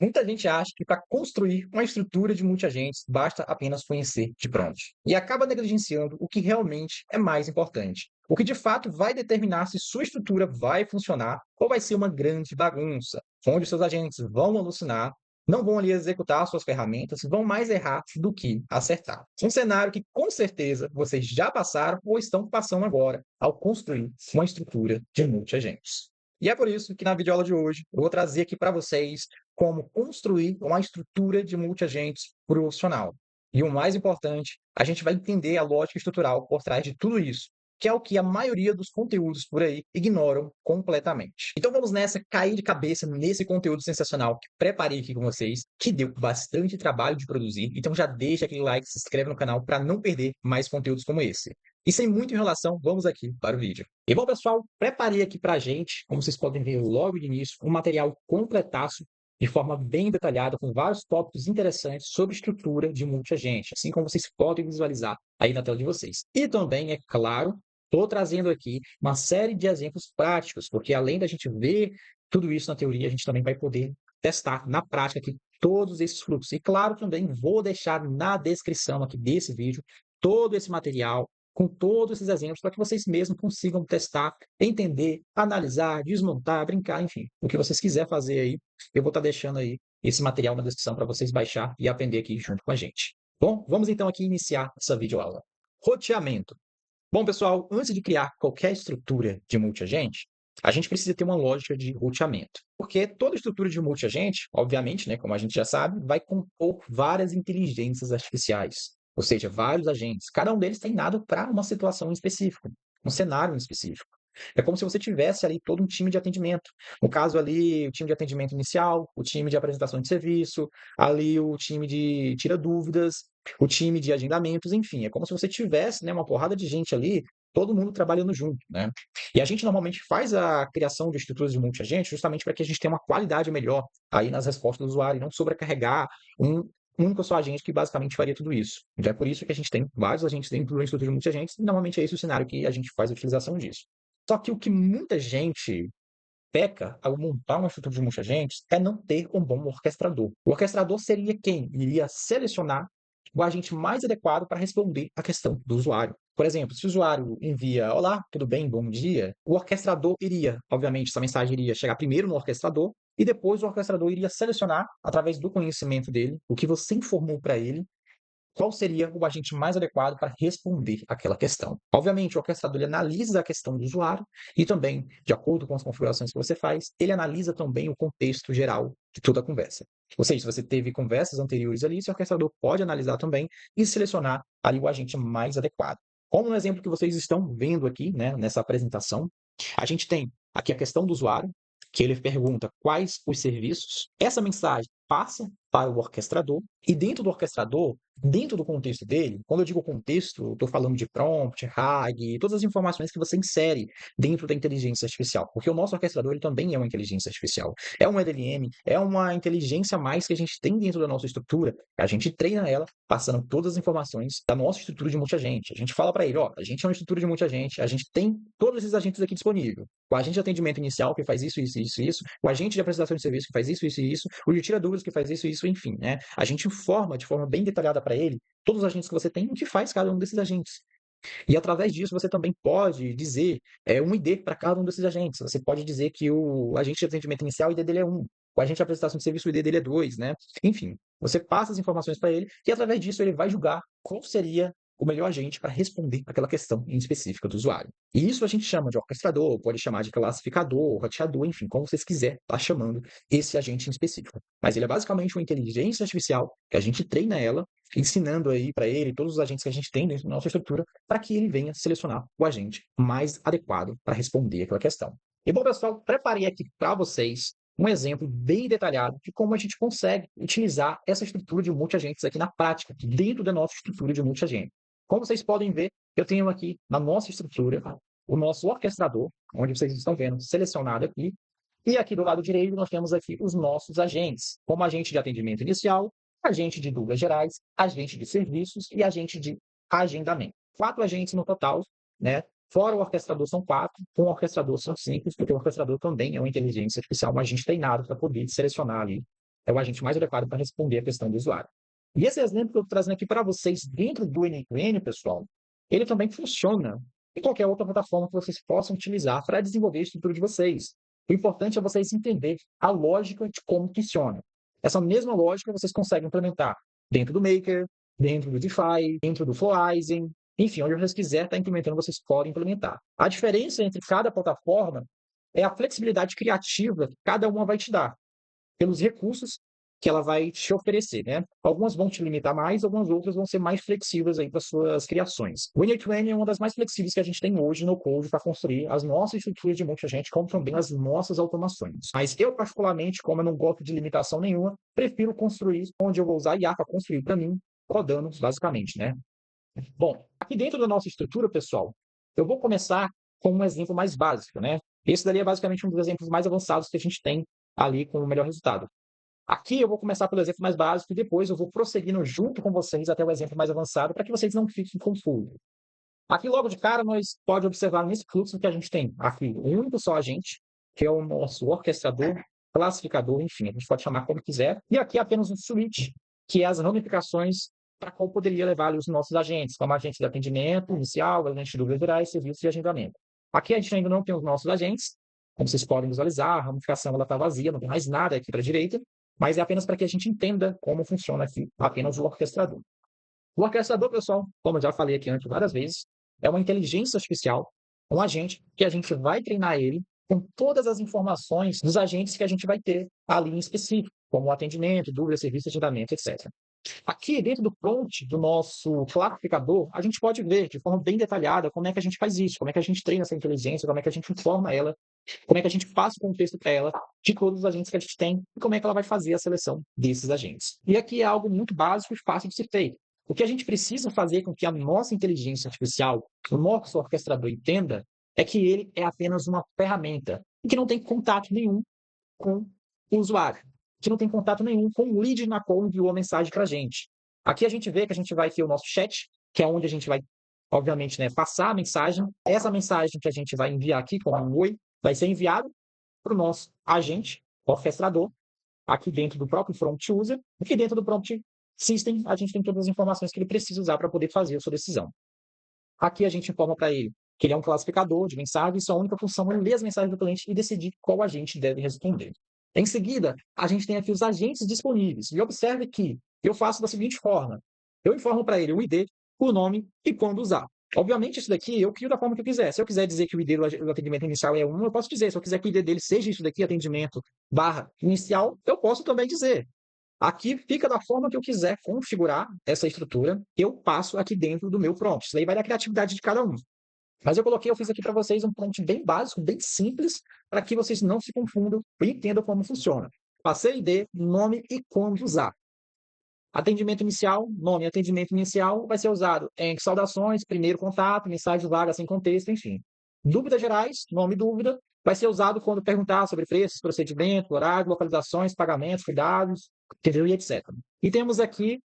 Muita gente acha que para construir uma estrutura de multiagentes basta apenas conhecer de pronto, e acaba negligenciando o que realmente é mais importante. O que de fato vai determinar se sua estrutura vai funcionar ou vai ser uma grande bagunça, onde seus agentes vão alucinar, não vão ali executar suas ferramentas, vão mais errar do que acertar. Um cenário que com certeza vocês já passaram ou estão passando agora ao construir uma estrutura de multiagentes. E é por isso que na videoaula de hoje eu vou trazer aqui para vocês como construir uma estrutura de multiagentes profissional. E o mais importante, a gente vai entender a lógica estrutural por trás de tudo isso, que é o que a maioria dos conteúdos por aí ignoram completamente. Então vamos nessa, cair de cabeça nesse conteúdo sensacional que preparei aqui com vocês, que deu bastante trabalho de produzir. Então já deixa aquele like, se inscreve no canal para não perder mais conteúdos como esse. E sem muita enrolação, vamos aqui para o vídeo. E bom, pessoal, preparei aqui para a gente, como vocês podem ver logo de início, um material completaço de forma bem detalhada, com vários tópicos interessantes sobre estrutura de multiagente, assim como vocês podem visualizar aí na tela de vocês. E também, é claro, estou trazendo aqui uma série de exemplos práticos, porque além da gente ver tudo isso na teoria, a gente também vai poder testar na prática aqui todos esses fluxos. E claro, também vou deixar na descrição aqui desse vídeo todo esse material, com todos esses exemplos, para que vocês mesmos consigam testar, entender, analisar, desmontar, brincar, enfim, o que vocês quiserem fazer aí, eu vou estar deixando aí esse material na descrição para vocês baixar e aprender aqui junto com a gente. Bom, vamos então aqui iniciar essa videoaula. Roteamento. Bom, pessoal, antes de criar qualquer estrutura de multiagente, a gente precisa ter uma lógica de roteamento. Porque toda estrutura de multiagente, obviamente, né, como a gente já sabe, vai compor várias inteligências artificiais, ou seja, vários agentes. Cada um deles tem nada para uma situação específica, um cenário específico. É como se você tivesse ali todo um time de atendimento. No caso ali, o time de atendimento inicial, o time de apresentação de serviço, ali o time de tira dúvidas, o time de agendamentos, enfim, é como se você tivesse, né, uma porrada de gente ali, todo mundo trabalhando junto, né? E a gente normalmente faz a criação de estruturas de multiagente justamente para que a gente tenha uma qualidade melhor aí nas respostas do usuário e não sobrecarregar um único só agente que basicamente faria tudo isso. Então é por isso que a gente tem vários agentes dentro de uma estrutura de multiagentes e normalmente é esse o cenário que a gente faz a utilização disso. Só que o que muita gente peca ao montar uma estrutura de multiagentes é não ter um bom orquestrador. O orquestrador seria quem iria selecionar o agente mais adequado para responder à questão do usuário. Por exemplo, se o usuário envia "Olá, tudo bem? Bom dia", o orquestrador iria, obviamente, essa mensagem iria chegar primeiro no orquestrador e depois o orquestrador iria selecionar, através do conhecimento dele, o que você informou para ele, qual seria o agente mais adequado para responder aquela questão. Obviamente, o orquestrador ele analisa a questão do usuário e também, de acordo com as configurações que você faz, ele analisa também o contexto geral de toda a conversa. Ou seja, se você teve conversas anteriores ali, esse orquestrador pode analisar também e selecionar ali o agente mais adequado. Como no exemplo que vocês estão vendo aqui, né, nessa apresentação, a gente tem aqui a questão do usuário, que ele pergunta quais os serviços. Essa mensagem passa para o orquestrador e dentro do orquestrador, dentro do contexto dele, quando eu digo contexto, estou falando de prompt, RAG, todas as informações que você insere dentro da inteligência artificial, porque o nosso orquestrador ele também é uma inteligência artificial. É um LLM, é uma inteligência a mais que a gente tem dentro da nossa estrutura, a gente treina ela passando todas as informações da nossa estrutura de multiagente. A gente fala para ele, ó, a gente é uma estrutura de multiagente, a gente tem todos esses agentes aqui disponíveis. O agente de atendimento inicial que faz isso, isso, isso, isso, o agente de apresentação de serviço que faz isso, isso e isso, o de tira dúvidas que faz isso, enfim, né? A gente informa de forma bem detalhada para ele todos os agentes que você tem e o que faz cada um desses agentes. E através disso você também pode dizer um ID para cada um desses agentes. Você pode dizer que o agente de atendimento inicial, o ID dele é 1, o agente de apresentação de serviço, o ID dele é 2, né? Enfim, você passa as informações para ele e através disso ele vai julgar qual seria o melhor agente para responder aquela questão em específica do usuário. E isso a gente chama de orquestrador, pode chamar de classificador, roteador, enfim, como vocês quiserem estar chamando esse agente em específico. Mas ele é basicamente uma inteligência artificial que a gente treina ela, ensinando aí para ele todos os agentes que a gente tem dentro da nossa estrutura, para que ele venha selecionar o agente mais adequado para responder aquela questão. E bom, pessoal, preparei aqui para vocês um exemplo bem detalhado de como a gente consegue utilizar essa estrutura de multiagentes aqui na prática, dentro da nossa estrutura de multiagente. Como vocês podem ver, eu tenho aqui na nossa estrutura o nosso orquestrador, onde vocês estão vendo selecionado aqui, e aqui do lado direito nós temos aqui os nossos agentes, como agente de atendimento inicial, agente de dúvidas gerais, agente de serviços e agente de agendamento. 4 agentes no total, né? Fora o orquestrador são 4, com o orquestrador são 5, porque o orquestrador também é uma inteligência artificial, um agente treinado para poder selecionar ali é o agente mais adequado para responder a questão do usuário. E esse exemplo que eu estou trazendo aqui para vocês dentro do N8N, pessoal, ele também funciona em qualquer outra plataforma que vocês possam utilizar para desenvolver a estrutura de vocês. O importante é vocês entenderem a lógica de como funciona. Essa mesma lógica vocês conseguem implementar dentro do Maker, dentro do DeFi, dentro do Flowyzen, enfim, onde vocês quiserem estar implementando, vocês podem implementar. A diferença entre cada plataforma é a flexibilidade criativa que cada uma vai te dar, pelos recursos que ela vai te oferecer, né? Algumas vão te limitar mais, algumas outras vão ser mais flexíveis aí para suas criações. O N8N é uma das mais flexíveis que a gente tem hoje no Code para construir as nossas estruturas de multi-agente, como também as nossas automações. Mas eu, particularmente, como eu não gosto de limitação nenhuma, prefiro construir onde eu vou usar IA para construir para mim, rodando, basicamente, né? Bom, aqui dentro da nossa estrutura, pessoal, eu vou começar com um exemplo mais básico, né? Esse daí é basicamente um dos exemplos mais avançados que a gente tem ali com o melhor resultado. Aqui eu vou começar pelo exemplo mais básico e depois eu vou prosseguindo junto com vocês até o exemplo mais avançado para que vocês não fiquem confusos. Aqui logo de cara nós pode observar nesse fluxo que a gente tem aqui um único só agente, que é o nosso orquestrador, classificador, enfim, a gente pode chamar como quiser. E aqui apenas um switch, que é as ramificações para qual poderia levar ali os nossos agentes, como agente de atendimento inicial, agente de dúvidas gerais, serviços de agendamento. Aqui a gente ainda não tem os nossos agentes, como vocês podem visualizar, a ramificação está vazia, não tem mais nada aqui para a direita, mas é apenas para que a gente entenda como funciona aqui apenas o orquestrador. O orquestrador, pessoal, como eu já falei aqui antes várias vezes, é uma inteligência artificial, um agente que a gente vai treinar ele com todas as informações dos agentes que a gente vai ter ali em específico, como atendimento, dúvida, serviço, agendamento, etc. Aqui, dentro do prompt do nosso classificador, a gente pode ver de forma bem detalhada como é que a gente faz isso, como é que a gente treina essa inteligência, como é que a gente informa ela, como é que a gente passa o contexto para ela de todos os agentes que a gente tem e como é que ela vai fazer a seleção desses agentes. E aqui é algo muito básico e fácil de ser feito. O que a gente precisa fazer com que a nossa inteligência artificial, o nosso orquestrador entenda, é que ele é apenas uma ferramenta e que não tem contato nenhum com o usuário, que não tem contato nenhum com o lead na qual enviou a mensagem para a gente. Aqui a gente vê que a gente vai ter o nosso chat, que é onde a gente vai, obviamente, né, passar a mensagem. Essa mensagem que a gente vai enviar aqui, como um oi, vai ser enviado para o nosso agente, orquestrador, aqui dentro do próprio prompt user, e dentro do prompt system a gente tem todas as informações que ele precisa usar para poder fazer a sua decisão. Aqui a gente informa para ele que ele é um classificador de mensagens, sua única função é ler as mensagens do cliente e decidir qual agente deve responder. Em seguida, a gente tem aqui os agentes disponíveis. E observe que eu faço da seguinte forma. Eu informo para ele o ID, o nome e quando usar. Obviamente, isso daqui eu crio da forma que eu quiser. Se eu quiser dizer que o ID do atendimento inicial é 1, eu posso dizer. Se eu quiser que o ID dele seja isso daqui, atendimento barra inicial, eu posso também dizer. Aqui fica da forma que eu quiser configurar essa estrutura, eu passo aqui dentro do meu prompt. Isso aí vai da criatividade de cada um. Mas eu fiz aqui para vocês um prompt bem básico, bem simples, para que vocês não se confundam e entendam como funciona. Passei ID, nome e quando usar. Atendimento inicial, nome atendimento inicial vai ser usado em saudações, primeiro contato, mensagem vaga sem contexto, enfim. Dúvidas gerais, nome e dúvida, vai ser usado quando perguntar sobre preços, procedimento, horário, localizações, pagamentos, cuidados, entendeu? E etc. E temos aqui,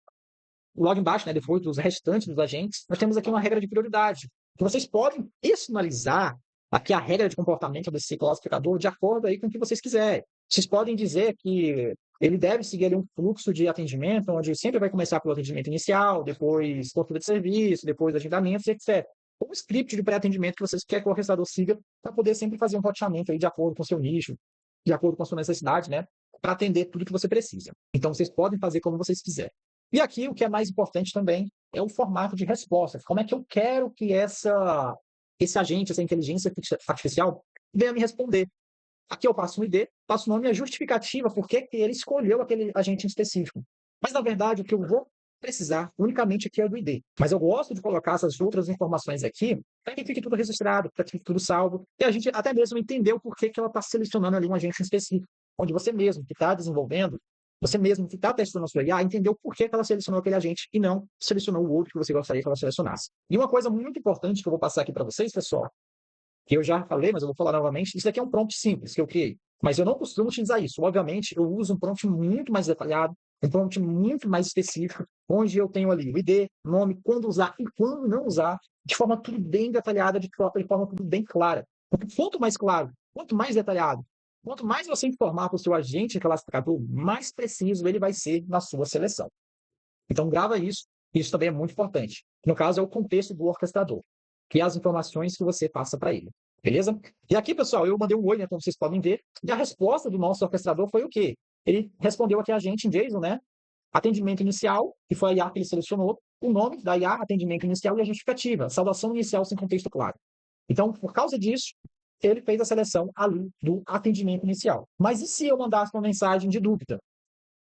logo embaixo, né, depois dos restantes dos agentes, nós temos aqui uma regra de prioridade. Que vocês podem personalizar aqui a regra de comportamento desse classificador de acordo aí com o que vocês quiserem. Vocês podem dizer que ele deve seguir ali um fluxo de atendimento, onde sempre vai começar pelo atendimento inicial, depois consulta de serviço, depois agendamentos, etc. Ou um script de pré-atendimento que vocês querem que o orquestrador siga para poder sempre fazer um roteamento aí de acordo com o seu nicho, de acordo com a sua necessidade, né? Para atender tudo que você precisa. Então, vocês podem fazer como vocês quiserem. E aqui, o que é mais importante também é o formato de resposta. Como é que eu quero que esse agente, essa inteligência artificial, venha me responder? Aqui eu passo um ID, passo o nome e a justificativa por que ele escolheu aquele agente em específico. Mas, na verdade, o que eu vou precisar unicamente aqui é do ID. Mas eu gosto de colocar essas outras informações aqui para que fique tudo registrado, para que fique tudo salvo, e a gente até mesmo entender o porquê que ela está selecionando ali um agente em específico, onde você mesmo que está desenvolvendo, você mesmo que está testando a sua IA, entendeu por que ela selecionou aquele agente e não selecionou o outro que você gostaria que ela selecionasse. E uma coisa muito importante que eu vou passar aqui para vocês, pessoal, que eu já falei, mas eu vou falar novamente, isso aqui é um prompt simples que eu criei. Mas eu não costumo utilizar isso. Obviamente, eu uso um prompt muito mais detalhado, um prompt muito mais específico, onde eu tenho ali o ID, nome, quando usar e quando não usar, de forma tudo bem detalhada, de forma tudo bem clara. Porque quanto mais claro, quanto mais detalhado, Quanto mais você informar para o seu agente classificador, mais preciso ele vai ser na sua seleção. Então, grava isso. Isso também é muito importante. No caso, é o contexto do orquestrador, que é as informações que você passa para ele. Beleza? E aqui, pessoal, eu mandei um oi, né, como vocês podem ver, e a resposta do nosso orquestrador foi o quê? Ele respondeu aqui a gente em JSON, né? Atendimento inicial, que foi a IA que ele selecionou, o nome da IA, atendimento inicial e a justificativa, saudação inicial sem contexto claro. Então, por causa disso, ele fez a seleção ali do atendimento inicial. Mas e se eu mandasse uma mensagem de dúvida?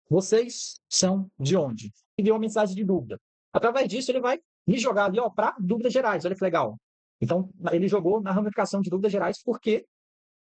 Vocês são de onde? E deu uma mensagem de dúvida. Através disso, ele vai me jogar ali para dúvidas gerais. Olha que legal. Então, ele jogou na ramificação de dúvidas gerais porque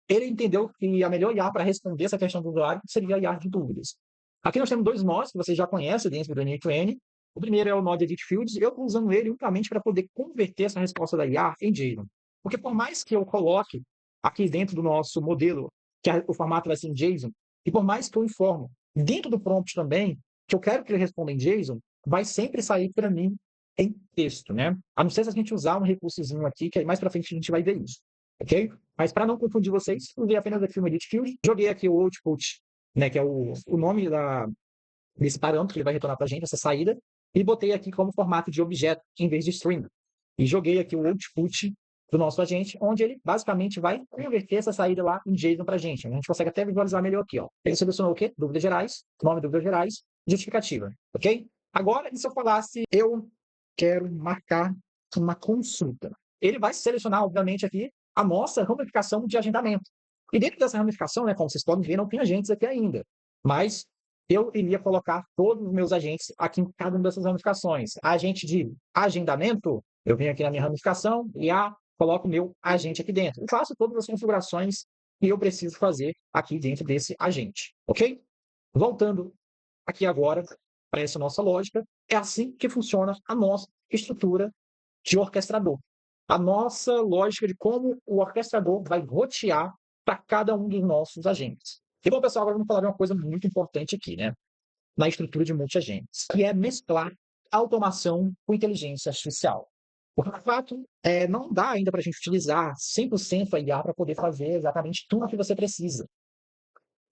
ele entendeu que a melhor IA para responder essa questão do usuário seria a IA de dúvidas. Aqui nós temos dois nós que vocês já conhecem dentro do N8N. O primeiro é o nó de Edit Fields, e eu estou usando ele unicamente para poder converter essa resposta da IA em JSON. Porque por mais que eu coloque aqui dentro do nosso modelo, que o formato vai ser em JSON, e por mais que eu informo dentro do prompt também, que eu quero que ele responda em JSON, vai sempre sair para mim em texto, né? A não ser se a gente usar um recursozinho aqui, que mais para frente a gente vai ver isso, ok? Mas para não confundir vocês, usei apenas aqui o Edit Field, joguei aqui o output, né, que é o nome desse parâmetro que ele vai retornar para a gente, essa saída, e botei aqui como formato de objeto em vez de string. E joguei aqui o output do nosso agente, onde ele basicamente vai converter essa saída lá em JSON para a gente. A gente consegue até visualizar melhor aqui. Ó. Ele selecionou o quê? Dúvidas gerais, nome dúvidas gerais, justificativa. Ok? Agora, e se eu falasse, eu quero marcar uma consulta? Ele vai selecionar, obviamente, aqui a nossa ramificação de agendamento. E dentro dessa ramificação, né, como vocês podem ver, não tem agentes aqui ainda. Mas eu iria colocar todos os meus agentes aqui em cada uma dessas ramificações. Agente de agendamento, eu venho aqui na minha ramificação e coloco o meu agente aqui dentro. E faço todas as configurações que eu preciso fazer aqui dentro desse agente. Ok? Voltando aqui agora para essa nossa lógica, é assim que funciona a nossa estrutura de orquestrador. A nossa lógica de como o orquestrador vai rotear para cada um dos nossos agentes. E bom, pessoal, agora vamos falar de uma coisa muito importante aqui, né? Na estrutura de multi-agentes, que é mesclar automação com inteligência artificial. Porque, de fato, não dá ainda para a gente utilizar 100% a IA para poder fazer exatamente tudo o que você precisa.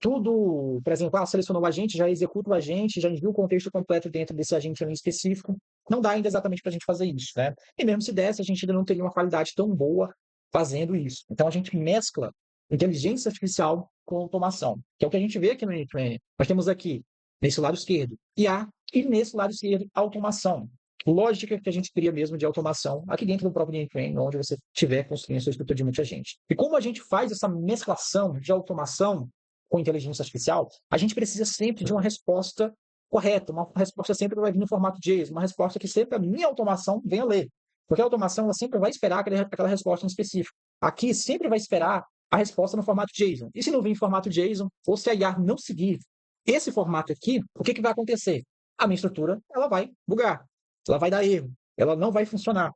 Tudo, por exemplo, selecionou o agente, já executa o agente, já envia o contexto completo dentro desse agente ali específico. Não dá ainda exatamente para a gente fazer isso, né? E mesmo se desse, a gente ainda não teria uma qualidade tão boa fazendo isso. Então, a gente mescla inteligência artificial com automação, que é o que a gente vê aqui no N-Training. Nós temos aqui, nesse lado esquerdo, IA, e nesse lado esquerdo, automação. Lógica que a gente cria mesmo de automação aqui dentro do próprio N-Training, onde você estiver construindo a sua estrutura de multi-agente. E como a gente faz essa mesclação de automação com inteligência artificial, a gente precisa sempre de uma resposta correta, uma resposta sempre que vai vir no formato JSON, uma resposta que sempre a minha automação venha ler. Porque a automação ela sempre vai esperar aquela resposta em específico. Aqui sempre vai esperar a resposta no formato JSON. E se não vir em formato JSON, ou se a IA não seguir esse formato aqui, o que vai acontecer? A minha estrutura ela vai bugar, ela vai dar erro, ela não vai funcionar.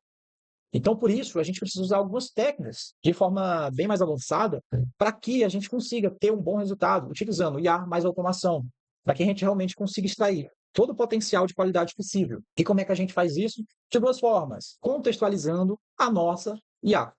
Então, por isso, a gente precisa usar algumas técnicas de forma bem mais avançada para que a gente consiga ter um bom resultado, utilizando IA mais automação, para que a gente realmente consiga extrair todo o potencial de qualidade possível. E como é que a gente faz isso? De duas formas, contextualizando a nossa IA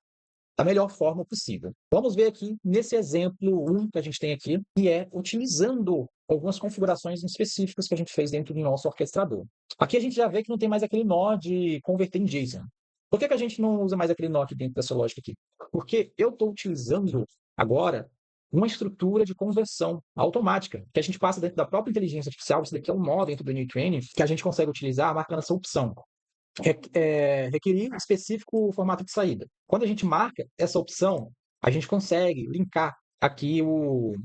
da melhor forma possível. Vamos ver aqui nesse exemplo 1 que a gente tem aqui, que é utilizando algumas configurações específicas que a gente fez dentro do nosso orquestrador. Aqui a gente já vê que não tem mais aquele nó de converter em JSON. Por que a gente não usa mais aquele nó aqui dentro dessa lógica aqui? Porque eu estou utilizando agora uma estrutura de conversão automática, que a gente passa dentro da própria inteligência artificial. Isso daqui é um nó dentro do N-Training que a gente consegue utilizar marcando essa opção. Requerir específico formato de saída. Quando a gente marca essa opção, a gente consegue linkar aqui o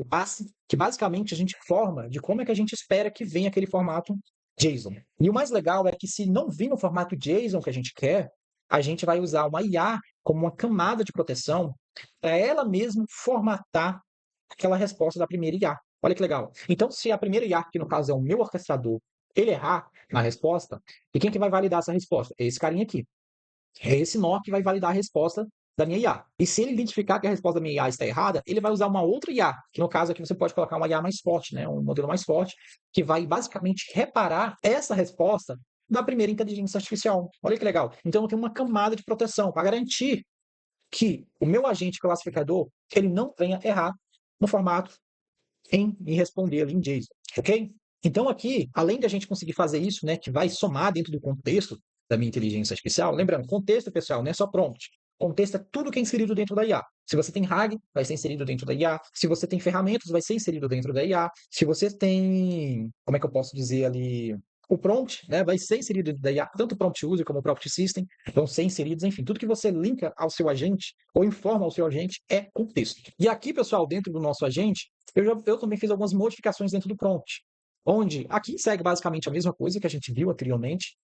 passe, que basicamente a gente forma de como é que a gente espera que venha aquele formato JSON. E o mais legal é que se não vir no formato JSON que a gente quer, a gente vai usar uma IA como uma camada de proteção para ela mesma formatar aquela resposta da primeira IA. Olha que legal. Então, se a primeira IA, que no caso é o meu orquestrador, ele errar na resposta, e quem que vai validar essa resposta? É esse carinha aqui. É esse nó que vai validar a resposta da minha IA. E se ele identificar que a resposta da minha IA está errada, ele vai usar uma outra IA, que no caso aqui você pode colocar uma IA mais forte, né? Um modelo mais forte, que vai basicamente reparar essa resposta da primeira inteligência artificial. Olha que legal. Então eu tenho uma camada de proteção para garantir que o meu agente classificador ele não venha errar no formato e responder ali em JSON, ok? Então aqui, além de a gente conseguir fazer isso, né, que vai somar dentro do contexto da minha inteligência artificial, lembrando, contexto, pessoal, não é só prompt. Contexto é tudo que é inserido dentro da IA. Se você tem RAG, vai ser inserido dentro da IA. Se você tem ferramentas, vai ser inserido dentro da IA. Se você tem, como é que eu posso dizer ali, o prompt, né, vai ser inserido dentro da IA. Tanto o prompt user como o prompt system vão ser inseridos, enfim, tudo que você linka ao seu agente ou informa ao seu agente é contexto. E aqui, pessoal, dentro do nosso agente, eu também fiz algumas modificações dentro do prompt, onde aqui segue basicamente a mesma coisa que a gente viu anteriormente,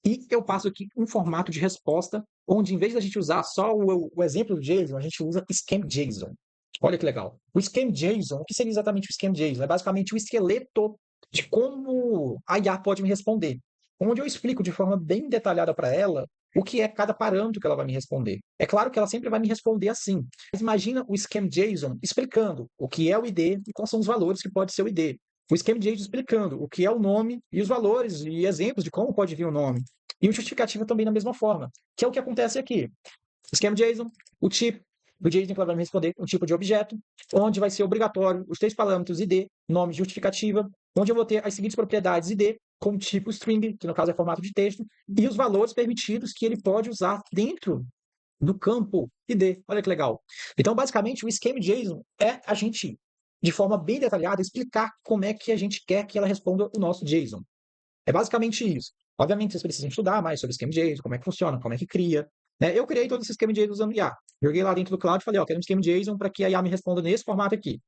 e eu passo aqui um formato de resposta, onde em vez da gente usar só o exemplo do JSON, a gente usa Scheme.json. Olha que legal. O Scheme.json, o que seria exatamente o Scheme.json? É basicamente o esqueleto de como a IA pode me responder, onde eu explico de forma bem detalhada para ela o que é cada parâmetro que ela vai me responder. É claro que ela sempre vai me responder assim, mas imagina o Scheme.json explicando o que é o ID e quais são os valores que pode ser o ID. O Scheme.json explicando o que é o nome e os valores e exemplos de como pode vir o nome. E o justificativa também da mesma forma, que é o que acontece aqui. Scheme.json, o tipo do JSON que ela vai me responder, um tipo de objeto, onde vai ser obrigatório os 3 parâmetros ID, nome, justificativa, onde eu vou ter as seguintes propriedades ID, com tipo string, que no caso é formato de texto, e os valores permitidos que ele pode usar dentro do campo ID. Olha que legal. Então, basicamente, o Scheme.json é a gente, de forma bem detalhada, explicar como é que a gente quer que ela responda o nosso JSON. É basicamente isso. Obviamente, vocês precisam estudar mais sobre Scheme.json, como é que funciona, como é que cria. Né? Eu criei todo esse Scheme.json usando IA. Joguei lá dentro do cloud e falei, ó, quero um Scheme.json para que a IA me responda nesse formato aqui.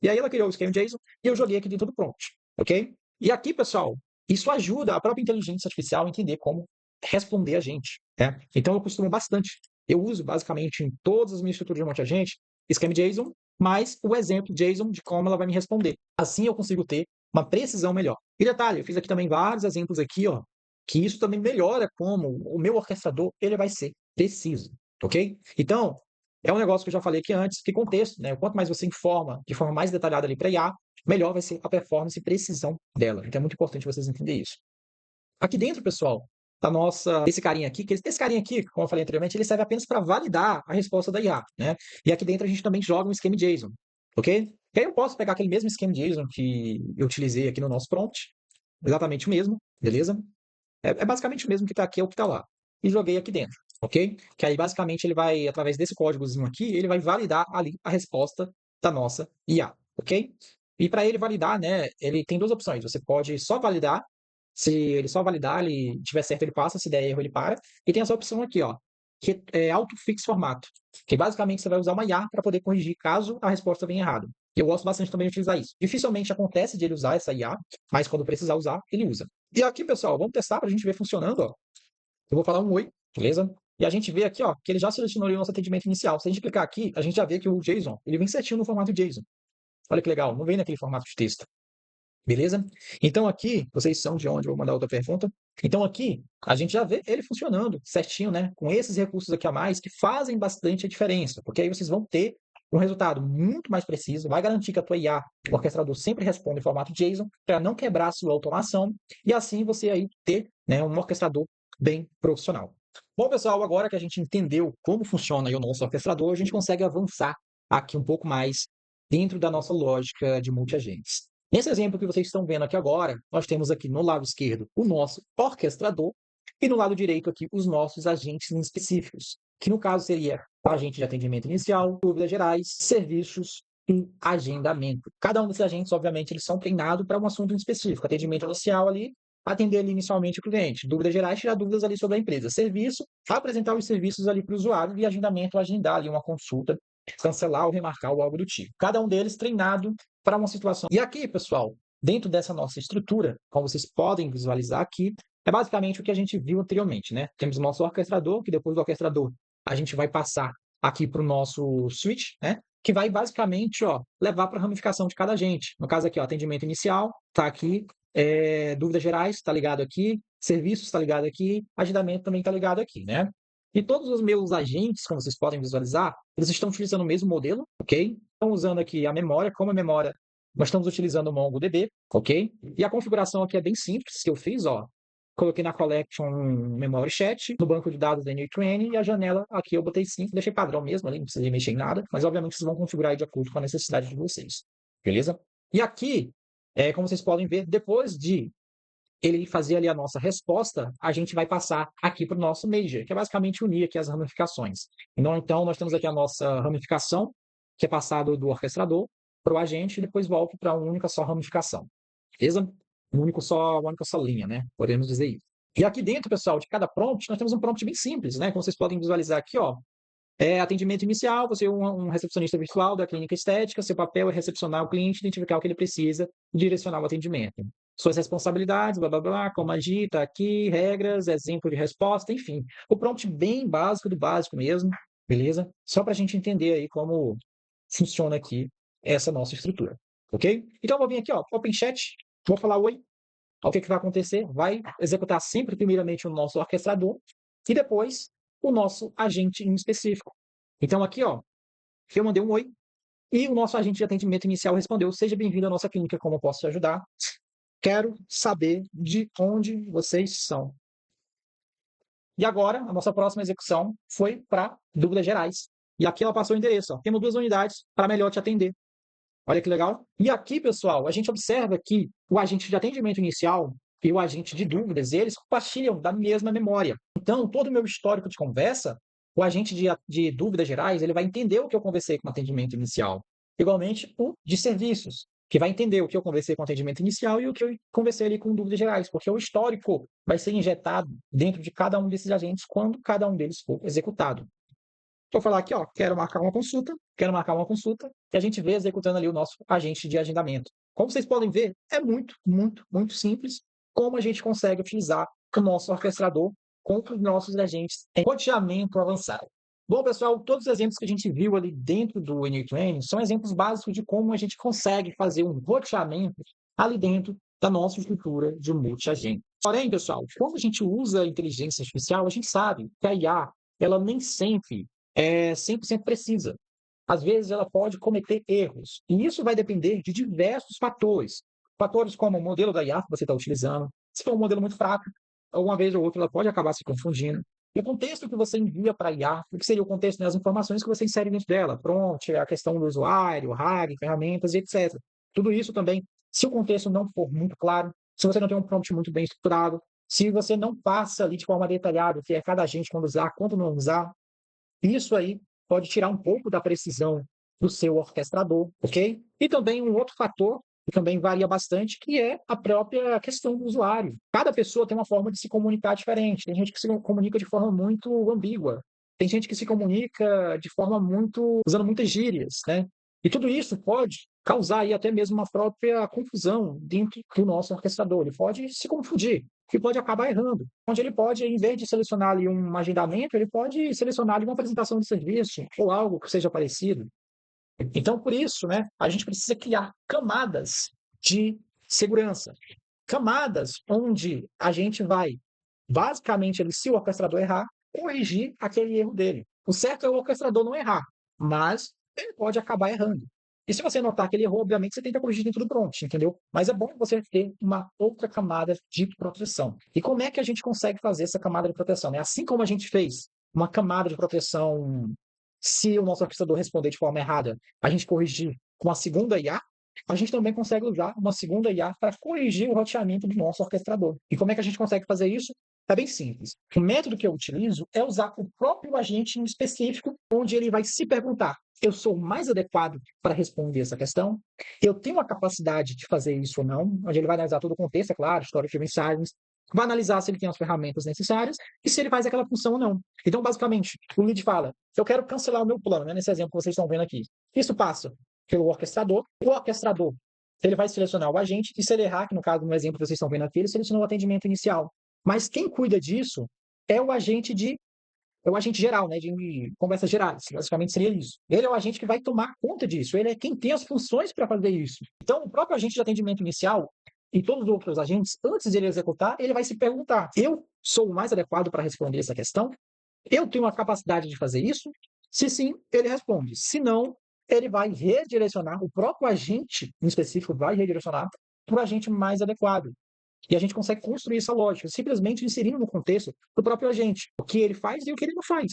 E aí ela criou o Scheme.json e eu joguei aqui dentro do prompt, ok? E aqui, pessoal, isso ajuda a própria inteligência artificial a entender como responder a gente. Né? Então eu costumo bastante. Eu uso basicamente em todas as minhas estruturas de monte-agente Scheme.json, mais o exemplo JSON de como ela vai me responder. Assim eu consigo ter uma precisão melhor. E detalhe, eu fiz aqui também vários exemplos aqui, ó, que isso também melhora como o meu orquestrador ele vai ser preciso, ok? Então, é um negócio que eu já falei aqui antes, que contexto, né? Quanto mais você informa de forma mais detalhada ali para IA, melhor vai ser a performance e precisão dela. Então é muito importante vocês entenderem isso. Aqui dentro, pessoal, da nossa, esse carinha aqui, esse carinha aqui, como eu falei anteriormente, ele serve apenas para validar a resposta da IA, né? E aqui dentro a gente também joga um Scheme.json, ok? E aí eu posso pegar aquele mesmo Scheme.json que eu utilizei aqui no nosso prompt, exatamente o mesmo, beleza? É basicamente o mesmo que está aqui, é o que está lá. E joguei aqui dentro, ok? Que aí basicamente ele vai, através desse códigozinho aqui, ele vai validar ali a resposta da nossa IA, ok? E para ele validar, né, ele tem duas opções. Você pode só validar, se ele só validar, ele tiver certo, ele passa, se der erro, ele para. E tem essa opção aqui, ó, que é autofix formato, que basicamente você vai usar uma IA para poder corrigir caso a resposta venha errada. E eu gosto bastante também de utilizar isso. Dificilmente acontece de ele usar essa IA, mas quando precisar usar, ele usa. E aqui, pessoal, vamos testar para a gente ver funcionando, ó. Eu vou falar um oi, beleza? E a gente vê aqui, ó, que ele já selecionou ali o nosso atendimento inicial. Se a gente clicar aqui, a gente já vê que o JSON, ele vem certinho no formato JSON. Olha que legal, não vem naquele formato de texto. Beleza? Então aqui, vocês são de onde? Eu vou mandar outra pergunta. Então aqui, a gente já vê ele funcionando certinho, né? Com esses recursos aqui a mais que fazem bastante a diferença, porque aí vocês vão ter um resultado muito mais preciso, vai garantir que a tua IA, o orquestrador sempre responde em formato JSON, para não quebrar a sua automação, e assim você aí ter, né, um orquestrador bem profissional. Bom, pessoal, agora que a gente entendeu como funciona aí o nosso orquestrador, a gente consegue avançar aqui um pouco mais dentro da nossa lógica de multiagentes. Nesse exemplo que vocês estão vendo aqui agora, nós temos aqui no lado esquerdo o nosso orquestrador e no lado direito aqui os nossos agentes específicos, que no caso seria agente de atendimento inicial, dúvidas gerais, serviços e agendamento. Cada um desses agentes, obviamente, eles são treinados para um assunto específico. Atendimento inicial ali, atender ali inicialmente o cliente. Dúvidas gerais, tirar dúvidas ali sobre a empresa. Serviço, apresentar os serviços ali para o usuário e agendamento, agendar ali uma consulta, cancelar ou remarcar ou algo do tipo. Cada um deles treinado para uma situação. E aqui, pessoal, dentro dessa nossa estrutura, como vocês podem visualizar aqui, é basicamente o que a gente viu anteriormente, né? Temos o nosso orquestrador, que depois do orquestrador a gente vai passar aqui para o nosso switch, né? Que vai basicamente, ó, levar para a ramificação de cada agente. No caso aqui, ó, atendimento inicial, está aqui, dúvidas gerais, está ligado aqui, serviços está ligado aqui, agendamento também está ligado aqui, né? E todos os meus agentes, como vocês podem visualizar, eles estão utilizando o mesmo modelo, ok? Estão usando aqui a memória, como a memória, nós estamos utilizando o MongoDB, ok? E a configuração aqui é bem simples, que eu fiz, ó. coloquei na collection um memory chat, no banco de dados da N8N, e a janela aqui eu botei 5, deixei padrão mesmo ali, não precisei mexer em nada, mas obviamente vocês vão configurar aí de acordo com a necessidade de vocês, beleza? E aqui, como vocês podem ver, depois de ele fazer ali a nossa resposta, a gente vai passar aqui para o nosso major, que é basicamente unir aqui as ramificações. Então, nós temos aqui a nossa ramificação, que é passado do orquestrador para o agente, e depois volta para uma única só ramificação. Beleza? Uma única só linha, né? Podemos dizer isso. E aqui dentro, pessoal, de cada prompt, nós temos um prompt bem simples, né? Como vocês podem visualizar aqui, ó. Atendimento inicial, você é um recepcionista virtual da clínica estética, seu papel é recepcionar o cliente, identificar o que ele precisa e direcionar o atendimento. Suas responsabilidades, blá blá blá, como agir, tá aqui, regras, exemplo de resposta, enfim. O prompt bem básico do básico mesmo, beleza? Só para a gente entender aí como funciona aqui essa nossa estrutura, ok? Então eu vou vir aqui, ó, Open Chat, vou falar oi. O que vai acontecer? Vai executar sempre, primeiramente, o nosso orquestrador e depois o nosso agente em específico. Então, aqui, ó, eu mandei um oi e o nosso agente de atendimento inicial respondeu: seja bem-vindo à nossa clínica, como eu posso te ajudar? Quero saber de onde vocês são. E agora, a nossa próxima execução foi para dúvidas gerais. E aqui ela passou o endereço. Ó. Temos 2 unidades para melhor te atender. Olha que legal. E aqui, pessoal, a gente observa que o agente de atendimento inicial e o agente de dúvidas, eles compartilham da mesma memória. Então, todo o meu histórico de conversa, o agente de dúvidas gerais, ele vai entender o que eu conversei com o atendimento inicial. Igualmente, o de serviços, que vai entender o que eu conversei com o atendimento inicial e o que eu conversei ali com dúvidas gerais, porque o histórico vai ser injetado dentro de cada um desses agentes quando cada um deles for executado. Vou falar aqui, ó, quero marcar uma consulta, e a gente vê executando ali o nosso agente de agendamento. Como vocês podem ver, é muito, muito, muito simples como a gente consegue utilizar o nosso orquestrador com os nossos agentes em roteamento avançado. Bom, pessoal, todos os exemplos que a gente viu ali dentro do N8N são exemplos básicos de como a gente consegue fazer um roteamento ali dentro da nossa estrutura de multi-agente. Porém, pessoal, quando a gente usa a inteligência artificial, a gente sabe que a IA, ela nem sempre é 100% precisa. Às vezes ela pode cometer erros. E isso vai depender de diversos fatores. Fatores como o modelo da IA que você está utilizando. Se for um modelo muito fraco, alguma vez ou outra ela pode acabar se confundindo. E o contexto que você envia para a IA, o que seria o contexto das informações que você insere dentro dela? Prompt, a questão do usuário, RAG, ferramentas e etc. Tudo isso também, se o contexto não for muito claro, se você não tem um prompt muito bem estruturado, se você não passa ali de forma detalhada o que é cada agente quando usar, quando não usar, isso aí pode tirar um pouco da precisão do seu orquestrador, ok? E também um outro fator que também varia bastante, que é a própria questão do usuário. Cada pessoa tem uma forma de se comunicar diferente. Tem gente que se comunica de forma muito ambígua. Tem gente que se comunica de forma muito usando muitas gírias, né? E tudo isso pode causar aí até mesmo uma própria confusão dentro do nosso orquestrador. Ele pode se confundir e pode acabar errando. Onde ele pode, em vez de selecionar ali um agendamento, ele pode selecionar ali uma apresentação de serviço ou algo que seja parecido. Então, por isso, né, a gente precisa criar camadas de segurança. Camadas onde a gente vai, basicamente, se o orquestrador errar, corrigir aquele erro dele. O certo é o orquestrador não errar, mas ele pode acabar errando. E se você notar que ele errou, obviamente você tenta corrigir dentro do prompt, entendeu? Mas é bom você ter uma outra camada de proteção. E como é que a gente consegue fazer essa camada de proteção? É assim como a gente fez uma camada de proteção, se o nosso orquestrador responder de forma errada, a gente corrigir com a segunda IA, a gente também consegue usar uma segunda IA para corrigir o roteamento do nosso orquestrador. E como é que a gente consegue fazer isso? É bem simples. O método que eu utilizo é usar o próprio agente em específico, onde ele vai se perguntar: eu sou o mais adequado para responder essa questão? Eu tenho a capacidade de fazer isso ou não? Onde ele vai analisar todo o contexto, é claro, história de mensagens, vai analisar se ele tem as ferramentas necessárias e se ele faz aquela função ou não. Então, basicamente, o lead fala: eu quero cancelar o meu plano, né, nesse exemplo que vocês estão vendo aqui. Isso passa pelo orquestrador. O orquestrador, ele vai selecionar o agente, e se ele errar, que no caso, no exemplo que vocês estão vendo aqui, ele selecionou o atendimento inicial. Mas quem cuida disso é o agente geral, né, de conversas gerais, basicamente seria isso. Ele é o agente que vai tomar conta disso, ele é quem tem as funções para fazer isso. Então, o próprio agente de atendimento inicial e todos os outros agentes, antes de ele executar, ele vai se perguntar: eu sou o mais adequado para responder essa questão? Eu tenho a capacidade de fazer isso? Se sim, ele responde. Se não, ele vai redirecionar, o próprio agente em específico vai redirecionar para o agente mais adequado. E a gente consegue construir essa lógica, simplesmente inserindo no contexto do próprio agente, o que ele faz e o que ele não faz.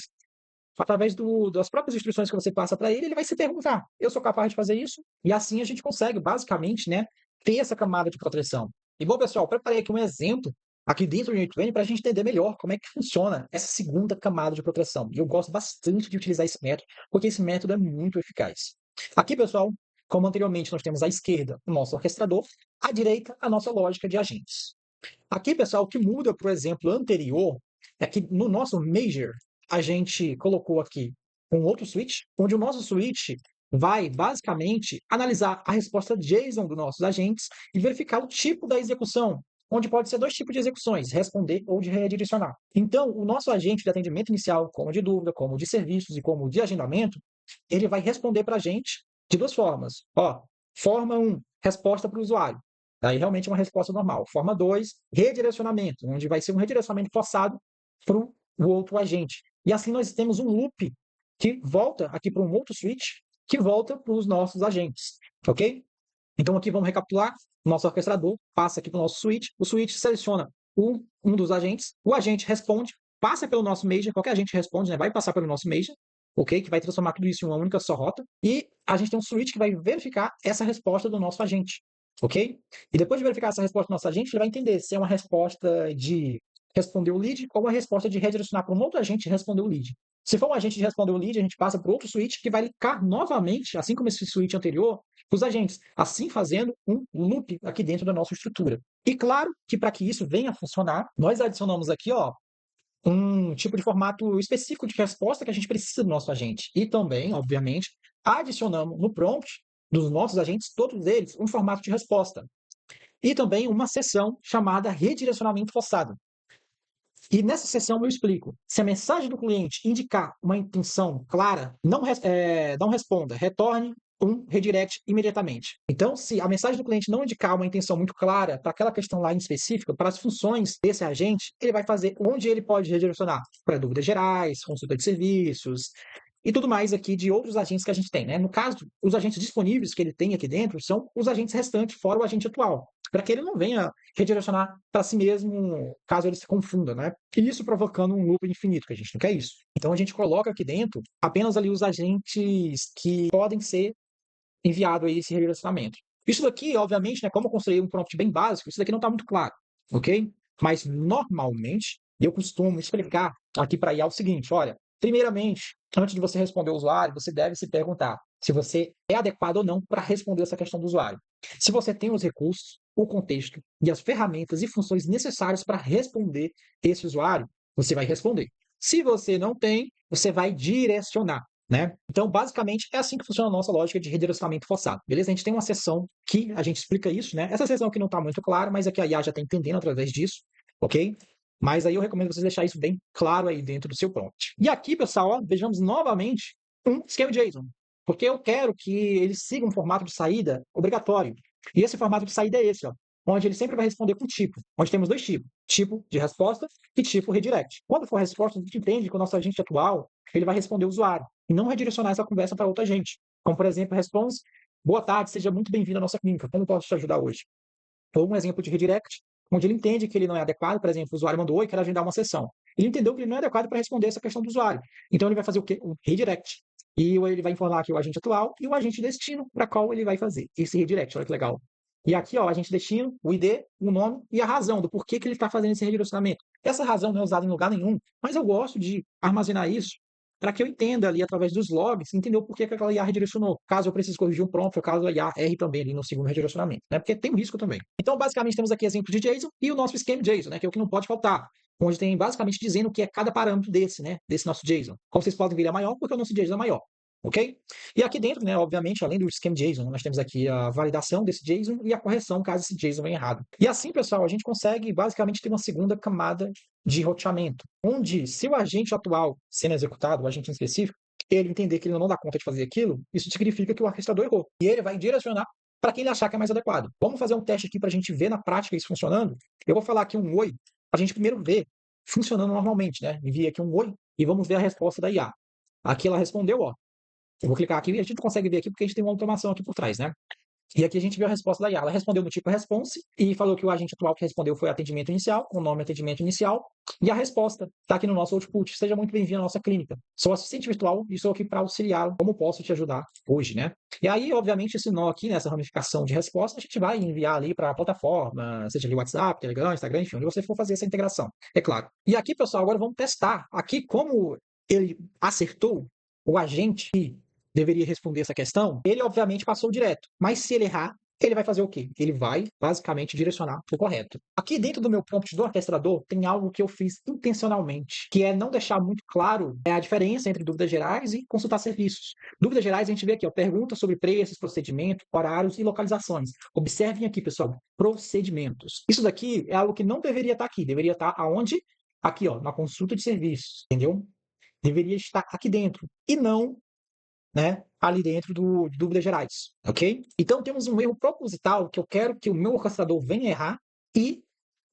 Através das próprias instruções que você passa para ele, ele vai se perguntar: eu sou capaz de fazer isso? E assim a gente consegue, basicamente, né, ter essa camada de proteção. E bom, pessoal, preparei aqui um exemplo aqui dentro do Unit para a gente entender melhor como é que funciona essa segunda camada de proteção. E eu gosto bastante de utilizar esse método, porque esse método é muito eficaz. Aqui, pessoal, como anteriormente nós temos à esquerda o nosso orquestrador, à direita a nossa lógica de agentes. Aqui, pessoal, o que muda para o exemplo anterior é que no nosso Major, a gente colocou aqui um outro switch, onde o nosso switch vai basicamente analisar a resposta JSON dos nossos agentes e verificar o tipo da execução, onde pode ser dois tipos de execuções, responder ou de redirecionar. Então, o nosso agente de atendimento inicial, como de dúvida, como de serviços e como de agendamento, ele vai responder para a gente de duas formas. Ó, forma 1, resposta para o usuário. Aí realmente é uma resposta normal. Forma 2, redirecionamento, onde vai ser um redirecionamento forçado para o outro agente. E assim nós temos um loop que volta aqui para um outro switch, que volta para os nossos agentes, ok? Então aqui vamos recapitular, nosso orquestrador passa aqui para o nosso switch, o switch seleciona um dos agentes, o agente responde, passa pelo nosso major, qualquer agente responde, né, vai passar pelo nosso major, ok? Que vai transformar tudo isso em uma única só rota, e a gente tem um switch que vai verificar essa resposta do nosso agente, ok? E depois de verificar essa resposta do nosso agente, ele vai entender se é uma resposta de responder o lead ou uma resposta de redirecionar para um outro agente e responder o lead. Se for um agente de responder o lead, a gente passa para outro switch que vai linkar novamente, assim como esse switch anterior, os agentes, assim fazendo um loop aqui dentro da nossa estrutura. E claro que para que isso venha a funcionar, nós adicionamos aqui, ó, um tipo de formato específico de resposta que a gente precisa do nosso agente. E também, obviamente, adicionamos no prompt dos nossos agentes, todos eles, um formato de resposta. E também uma seção chamada redirecionamento forçado. E nessa sessão eu explico. Se a mensagem do cliente indicar uma intenção clara, não responda, retorne um redirect imediatamente. Então, se a mensagem do cliente não indicar uma intenção muito clara para aquela questão lá em específica, para as funções desse agente, ele vai fazer onde ele pode redirecionar para dúvidas gerais, consulta de serviços e tudo mais aqui de outros agentes que a gente tem, né? No caso, os agentes disponíveis que ele tem aqui dentro são os agentes restantes, fora o agente atual, para que ele não venha redirecionar para si mesmo, caso ele se confunda, né? E isso provocando um loop infinito, que a gente não quer isso. Então a gente coloca aqui dentro apenas ali os agentes que podem ser enviados a esse redirecionamento. Isso daqui, obviamente, né, como eu construí um prompt bem básico, isso daqui não está muito claro, ok? Mas normalmente eu costumo explicar aqui para IA o seguinte: olha, primeiramente, antes de você responder o usuário, você deve se perguntar se você é adequado ou não para responder essa questão do usuário. Se você tem os recursos, o contexto e as ferramentas e funções necessárias para responder esse usuário, você vai responder. Se você não tem, você vai direcionar. Né? Então, basicamente, é assim que funciona a nossa lógica de redirecionamento forçado. Beleza? A gente tem uma sessão que a gente explica isso, né? Essa sessão aqui não está muito clara, mas aqui a IA já está entendendo através disso, ok? Mas aí eu recomendo vocês deixar isso bem claro aí dentro do seu prompt. E aqui, pessoal, ó, vejamos novamente um schema JSON, porque eu quero que ele siga um formato de saída obrigatório. E esse formato de saída é esse, ó, onde ele sempre vai responder com tipo, onde temos dois tipos, tipo de resposta e tipo redirect. Quando for resposta, a gente entende que o nosso agente atual ele vai responder o usuário e não redirecionar essa conversa para outra gente. Como, por exemplo, response, boa tarde, seja muito bem-vindo à nossa clínica, como posso te ajudar hoje? Ou um exemplo de redirect, onde ele entende que ele não é adequado, por exemplo, o usuário mandou oi, quero agendar uma sessão. Ele entendeu que ele não é adequado para responder essa questão do usuário. Então ele vai fazer o quê? Um redirect. E ele vai informar aqui o agente atual e o agente destino para qual ele vai fazer esse redirect. Olha que legal. E aqui, ó, o agente destino, o ID, o nome e a razão do porquê que ele está fazendo esse redirecionamento. Essa razão não é usada em lugar nenhum, mas eu gosto de armazenar isso para que eu entenda ali através dos logs, entender o porquê que aquela IA redirecionou. Caso eu precise corrigir um prompt, ou caso a IA erre também ali no segundo redirecionamento, né? Porque tem um risco também. Então, basicamente, temos aqui exemplo de JSON e o nosso schema JSON, né? Que é o que não pode faltar. Onde tem basicamente dizendo o que é cada parâmetro desse, né? Desse nosso JSON. Como vocês podem ver, ele é maior porque o nosso JSON é maior. Ok? E aqui dentro, né, obviamente, além do schema JSON, nós temos aqui a validação desse JSON e a correção caso esse JSON venha errado. E assim, pessoal, a gente consegue basicamente ter uma segunda camada de roteamento, onde se o agente atual sendo executado, o agente em específico, ele entender que ele não dá conta de fazer aquilo, isso significa que o orquestrador errou. E ele vai direcionar para quem ele achar que é mais adequado. Vamos fazer um teste aqui para a gente ver na prática isso funcionando? Eu vou falar aqui um oi, para a gente primeiro ver funcionando normalmente, né? Envia aqui um oi e vamos ver a resposta da IA. Aqui ela respondeu, ó. Eu vou clicar aqui e a gente consegue ver aqui porque a gente tem uma automação aqui por trás, né? E aqui a gente viu a resposta da IA. Ela respondeu no tipo response e falou que o agente atual que respondeu foi atendimento inicial, com o nome atendimento inicial. E a resposta está aqui no nosso output. Seja muito bem-vindo à nossa clínica. Sou assistente virtual e estou aqui para auxiliar. Como posso te ajudar hoje, né? E aí, obviamente, esse nó aqui, nessa ramificação de resposta, a gente vai enviar ali para a plataforma, seja ali WhatsApp, Telegram, Instagram, enfim, onde você for fazer essa integração. É claro. E aqui, pessoal, agora vamos testar. Aqui, como ele acertou o agente que deveria responder essa questão, ele obviamente passou direto. Mas se ele errar, ele vai fazer o quê? Ele vai basicamente direcionar para o correto. Aqui dentro do meu prompt do orquestrador tem algo que eu fiz intencionalmente, que é não deixar muito claro a diferença entre dúvidas gerais e consultar serviços. Dúvidas gerais a gente vê aqui, ó, perguntas sobre preços, procedimento, horários e localizações. Observem aqui, pessoal, procedimentos. Isso daqui é algo que não deveria estar aqui, deveria estar aonde? Aqui, ó, na consulta de serviços, entendeu? Deveria estar aqui dentro e não, né, ali dentro de dúvidas gerais, ok? Então temos um erro proposital que eu quero que o meu orquestrador venha errar e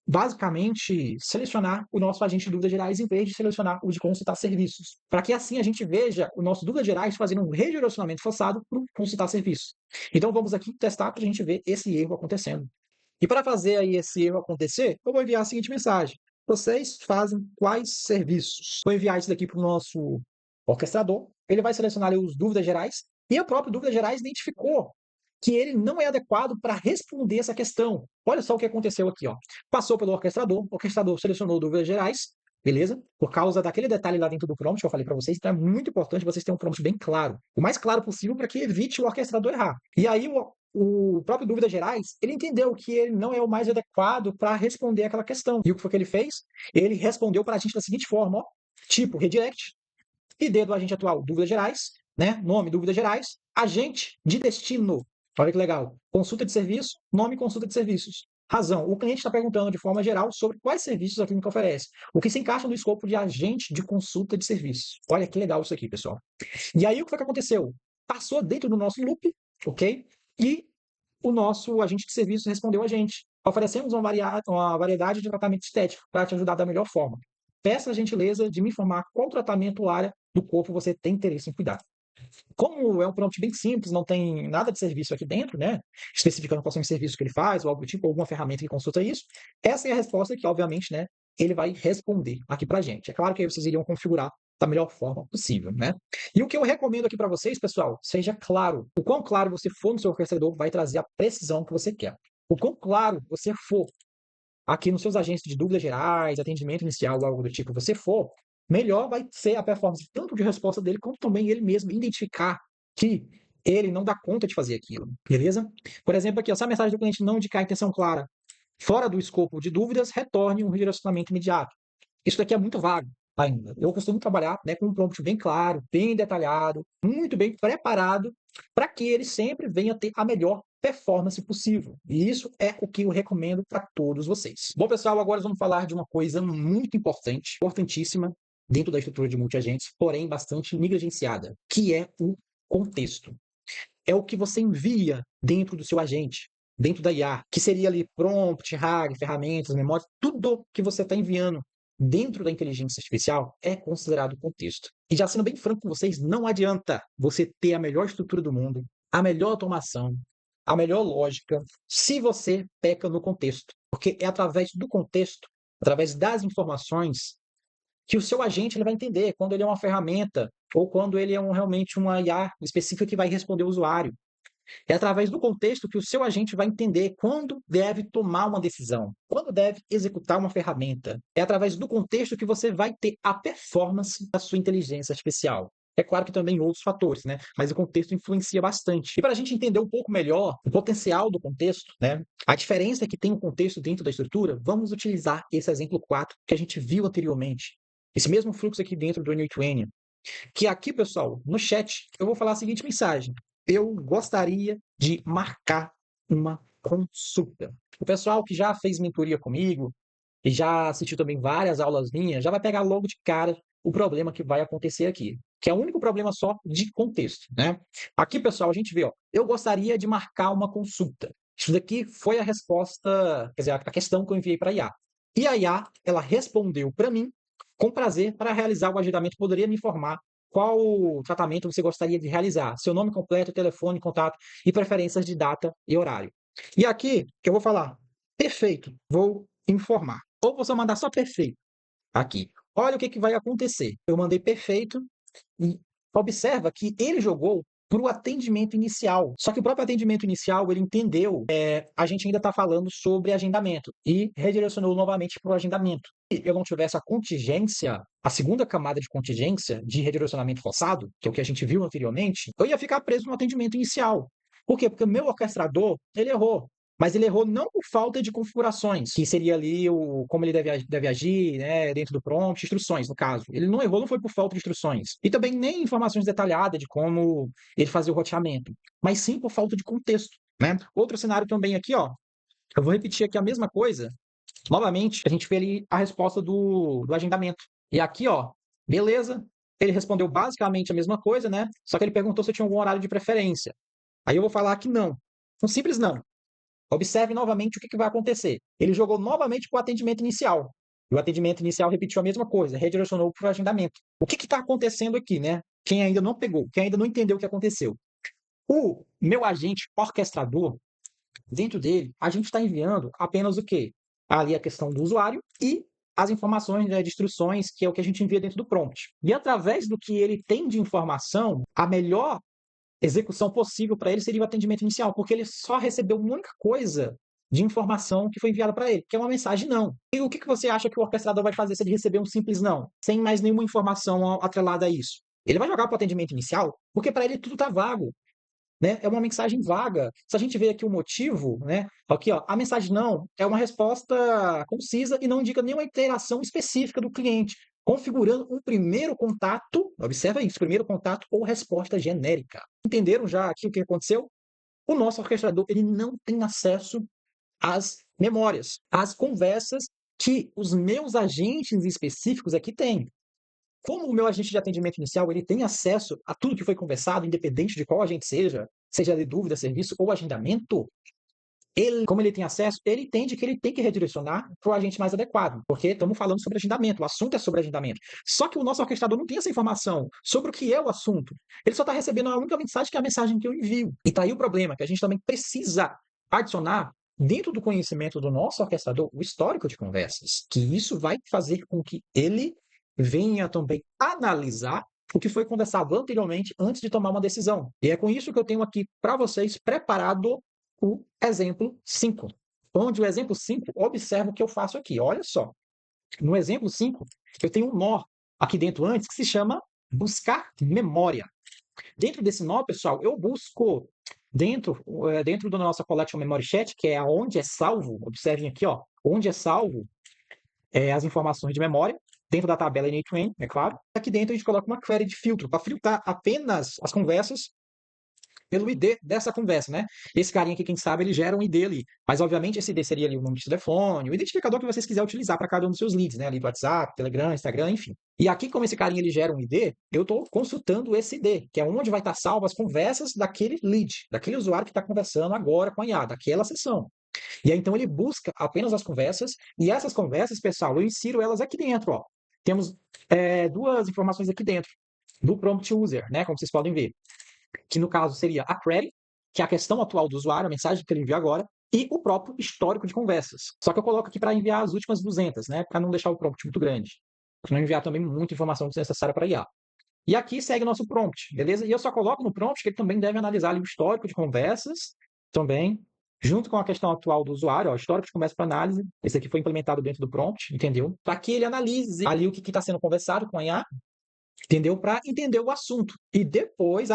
basicamente selecionar o nosso agente de dúvidas gerais em vez de selecionar o de consultar serviços, para que assim a gente veja o nosso dúvidas gerais fazendo um redirecionamento forçado para o consultar serviços. Então vamos aqui testar para a gente ver esse erro acontecendo. E para fazer aí esse erro acontecer, eu vou enviar a seguinte mensagem: vocês fazem quais serviços? Vou enviar isso daqui para o nosso orquestrador. Ele vai selecionar ali os dúvidas gerais e a própria dúvida gerais identificou que ele não é adequado para responder essa questão. Olha só o que aconteceu aqui, ó. Passou pelo orquestrador, o orquestrador selecionou dúvidas gerais, beleza? Por causa daquele detalhe lá dentro do prompt que eu falei para vocês, então é muito importante vocês terem um prompt bem claro, o mais claro possível para que evite o orquestrador errar. E aí o próprio Dúvidas Gerais, ele entendeu que ele não é o mais adequado para responder aquela questão. E o que foi que ele fez? Ele respondeu para a gente da seguinte forma, ó, tipo redirect, ID do agente atual, Dúvidas Gerais, né? Nome, Dúvidas Gerais, agente de destino. Olha que legal. Consulta de serviço, nome consulta de serviços. Razão, o cliente está perguntando de forma geral sobre quais serviços a clínica oferece, o que se encaixa no escopo de agente de consulta de serviços. Olha que legal isso aqui, pessoal. E aí o que foi que aconteceu? Passou dentro do nosso loop, ok? E o nosso agente de serviço respondeu a gente. Oferecemos uma variedade de tratamento estético para te ajudar da melhor forma. Peça a gentileza de me informar qual tratamento ou área do corpo você tem interesse em cuidar. Como é um prompt bem simples, não tem nada de serviço aqui dentro, né? Especificando quais são os serviços que ele faz, ou algo do tipo, alguma ferramenta que consulta isso. Essa é a resposta que, obviamente, né, ele vai responder aqui para a gente. É claro que aí vocês iriam configurar da melhor forma possível, né? E o que eu recomendo aqui para vocês, pessoal, seja claro. O quão claro você for no seu orquestrador vai trazer a precisão que você quer. O quão claro você for aqui nos seus agentes de dúvidas gerais, atendimento inicial, algo do tipo, você for, melhor vai ser a performance tanto de resposta dele, quanto também ele mesmo identificar que ele não dá conta de fazer aquilo, beleza? Por exemplo, aqui, ó, se a mensagem do cliente não indicar a intenção clara, fora do escopo de dúvidas, retorne um redirecionamento imediato. Isso daqui é muito vago ainda. Eu costumo trabalhar, né, com um prompt bem claro, bem detalhado, muito bem preparado, para que ele sempre venha ter a melhor performance possível. E isso é o que eu recomendo para todos vocês. Bom, pessoal, agora vamos falar de uma coisa muito importante, importantíssima, dentro da estrutura de multiagentes, porém bastante negligenciada, que é o contexto. É o que você envia dentro do seu agente, dentro da IA, que seria ali prompt, RAG, ferramentas, memórias, tudo que você está enviando dentro da inteligência artificial é considerado contexto. E já sendo bem franco com vocês, não adianta você ter a melhor estrutura do mundo, a melhor automação, a melhor lógica, se você peca no contexto. Porque é através do contexto, através das informações, que o seu agente ele vai entender quando ele é uma ferramenta ou quando ele é realmente uma IA específica que vai responder o usuário. É através do contexto que o seu agente vai entender quando deve tomar uma decisão, quando deve executar uma ferramenta. É através do contexto que você vai ter a performance da sua inteligência artificial. É claro que também outros fatores, né? Mas o contexto influencia bastante. E para a gente entender um pouco melhor o potencial do contexto, né? A diferença que tem o contexto dentro da estrutura, vamos utilizar esse exemplo 4 que a gente viu anteriormente. Esse mesmo fluxo aqui dentro do N8N, que aqui, pessoal, no chat, eu vou falar a seguinte mensagem. Eu gostaria de marcar uma consulta. O pessoal que já fez mentoria comigo e já assistiu também várias aulas minhas, já vai pegar logo de cara o problema que vai acontecer aqui, que é o único problema só de contexto, né? Aqui, pessoal, a gente vê, ó, eu gostaria de marcar uma consulta. Isso daqui foi a resposta, quer dizer, a questão que eu enviei para a IA. E a IA, ela respondeu para mim com prazer para realizar o agendamento, poderia me informar qual tratamento você gostaria de realizar, seu nome completo, telefone, contato e preferências de data e horário. E aqui que eu vou falar, perfeito, vou informar. Ou você mandar só perfeito aqui. Olha o que vai acontecer. Eu mandei perfeito e observa que ele jogou para o atendimento inicial. Só que o próprio atendimento inicial, ele entendeu, a gente ainda está falando sobre agendamento e redirecionou novamente para o agendamento. Se eu não tivesse a contingência, a segunda camada de contingência de redirecionamento forçado, que é o que a gente viu anteriormente, eu ia ficar preso no atendimento inicial. Por quê? Porque o meu orquestrador, ele errou. Mas ele errou não por falta de configurações, que seria ali como ele deve agir, né, dentro do prompt, instruções, no caso. Ele não errou, não foi por falta de instruções. E também nem informações detalhadas de como ele fazia o roteamento, mas sim por falta de contexto, né? Outro cenário também aqui, ó, eu vou repetir aqui a mesma coisa, novamente, a gente vê ali a resposta do agendamento. E aqui, ó, beleza, ele respondeu basicamente a mesma coisa, né? Só que ele perguntou se eu tinha algum horário de preferência. Aí eu vou falar que não. Um simples não. Observe novamente o que vai acontecer. Ele jogou novamente para o atendimento inicial. E o atendimento inicial repetiu a mesma coisa, redirecionou para o agendamento. O que está acontecendo aqui, né? Quem ainda não pegou, quem ainda não entendeu o que aconteceu. O meu agente orquestrador, dentro dele, a gente está enviando apenas o quê? Ali a questão do usuário e as informações, né, de instruções, que é o que a gente envia dentro do prompt. E através do que ele tem de informação, a melhor execução possível para ele seria o atendimento inicial, porque ele só recebeu uma única coisa de informação que foi enviada para ele, que é uma mensagem não. E o que você acha que o orquestrador vai fazer se ele receber um simples não, sem mais nenhuma informação atrelada a isso? Ele vai jogar para o atendimento inicial, porque para ele tudo está vago. Né? É uma mensagem vaga. Se a gente vê aqui o motivo, né? Aqui, ó, a mensagem não é uma resposta concisa e não indica nenhuma interação específica do cliente, configurando um primeiro contato, observa isso, primeiro contato ou resposta genérica. Entenderam já aqui o que aconteceu? O nosso orquestrador, ele não tem acesso às memórias, às conversas que os meus agentes específicos aqui têm. Como o meu agente de atendimento inicial, ele tem acesso a tudo que foi conversado, independente de qual agente seja de dúvida, serviço ou agendamento, como ele tem acesso, ele entende que ele tem que redirecionar para o agente mais adequado, porque estamos falando sobre agendamento, o assunto é sobre agendamento. Só que o nosso orquestrador não tem essa informação sobre o que é o assunto. Ele só está recebendo a única mensagem, que é a mensagem que eu envio. E está aí o problema, que a gente também precisa adicionar dentro do conhecimento do nosso orquestrador o histórico de conversas, que isso vai fazer com que ele venha também analisar o que foi conversado anteriormente antes de tomar uma decisão. E é com isso que eu tenho aqui para vocês preparado o exemplo 5. Onde o exemplo 5, observa o que eu faço aqui. Olha só. No exemplo 5, eu tenho um nó aqui dentro antes que se chama buscar memória. Dentro desse nó, pessoal, eu busco dentro da nossa collection memory chat, que é onde é salvo, observem aqui, ó, onde é salvo as informações de memória, dentro da tabela N8N, é claro. Aqui dentro a gente coloca uma query de filtro para filtrar apenas as conversas pelo ID dessa conversa, né? Esse carinha aqui, quem sabe, ele gera um ID ali. Mas, obviamente, esse ID seria ali o número de telefone, o identificador que vocês quiserem utilizar para cada um dos seus leads, né? Ali do WhatsApp, Telegram, Instagram, enfim. E aqui, como esse carinha ele gera um ID, eu estou consultando esse ID, que é onde vai estar salvo as conversas daquele lead, daquele usuário que está conversando agora com a IA, daquela sessão. E aí, então, ele busca apenas as conversas, e essas conversas, pessoal, eu insiro elas aqui dentro, ó. Temos duas informações aqui dentro do prompt user, né? Como vocês podem ver, que no caso seria a query, que é a questão atual do usuário, a mensagem que ele enviou agora, e o próprio histórico de conversas. Só que eu coloco aqui para enviar as últimas 200, né? Para não deixar o prompt muito grande. Para não enviar também muita informação desnecessária para IA. E aqui segue o nosso prompt, beleza? E eu só coloco no prompt que ele também deve analisar ali o histórico de conversas, também, junto com a questão atual do usuário, ó, histórico de conversa para análise. Esse aqui foi implementado dentro do prompt, entendeu? Para que ele analise ali o que está sendo conversado com a IA, entendeu? Para entender o assunto. E depois,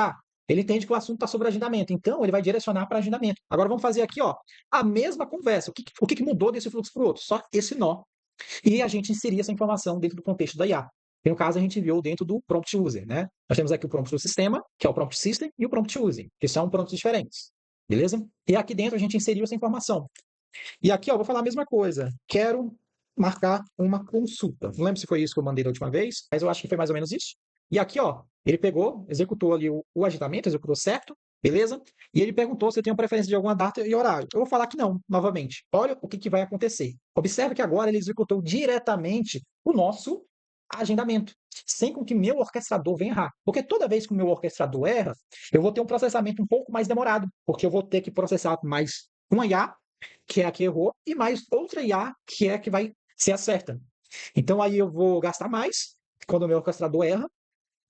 ele entende que o assunto está sobre agendamento, então ele vai direcionar para agendamento. Agora vamos fazer aqui, ó, a mesma conversa. O que mudou desse fluxo para o outro? Só esse nó. E a gente inserir essa informação dentro do contexto da IA. E no caso, a gente enviou dentro do prompt user, né? Nós temos aqui o prompt do sistema, que é o prompt system, e o prompt using, que são prompts diferentes. Beleza? E aqui dentro a gente inseriu essa informação. E aqui, ó, vou falar a mesma coisa. Quero marcar uma consulta. Não lembro se foi isso que eu mandei da última vez, mas eu acho que foi mais ou menos isso. E aqui, ó, ele pegou, executou ali o agendamento, executou certo, beleza? E ele perguntou se eu tenho preferência de alguma data e horário. Eu vou falar que não, novamente. Olha o que vai acontecer. Observe que agora ele executou diretamente o nosso agendamento, sem com que meu orquestrador venha errar. Porque toda vez que o meu orquestrador erra, eu vou ter um processamento um pouco mais demorado, porque eu vou ter que processar mais uma IA, que é a que errou, e mais outra IA, que é a que vai ser a certa. Então aí eu vou gastar mais quando o meu orquestrador erra,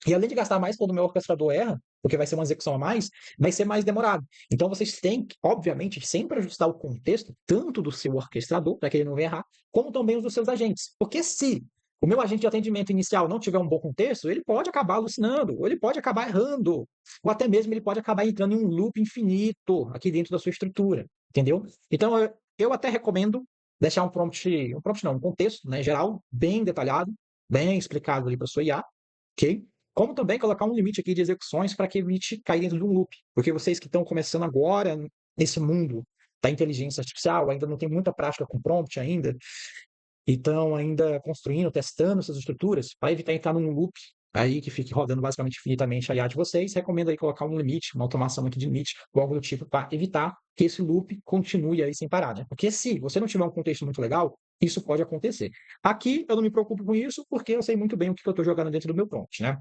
e além de gastar mais quando o meu orquestrador erra, porque vai ser uma execução a mais, vai ser mais demorado. Então vocês têm que, obviamente, sempre ajustar o contexto, tanto do seu orquestrador, para que ele não venha errar, como também os dos seus agentes. Porque se o meu agente de atendimento inicial não tiver um bom contexto, ele pode acabar alucinando, ou ele pode acabar errando, ou até mesmo ele pode acabar entrando em um loop infinito aqui dentro da sua estrutura, entendeu? Então eu até recomendo deixar um prompt não, um contexto, né, geral, bem detalhado, bem explicado ali para sua IA, ok? Como também colocar um limite aqui de execuções para que evite cair dentro de um loop. Porque vocês que estão começando agora nesse mundo da inteligência artificial, ainda não tem muita prática com prompt ainda, e estão ainda construindo, testando essas estruturas, para evitar entrar num loop aí que fique rodando basicamente infinitamente a IA de vocês, recomendo aí colocar um limite, uma automação aqui de limite, ou algo do tipo, para evitar que esse loop continue aí sem parar, né? Porque se você não tiver um contexto muito legal, isso pode acontecer. Aqui eu não me preocupo com isso, porque eu sei muito bem o que eu estou jogando dentro do meu prompt, né?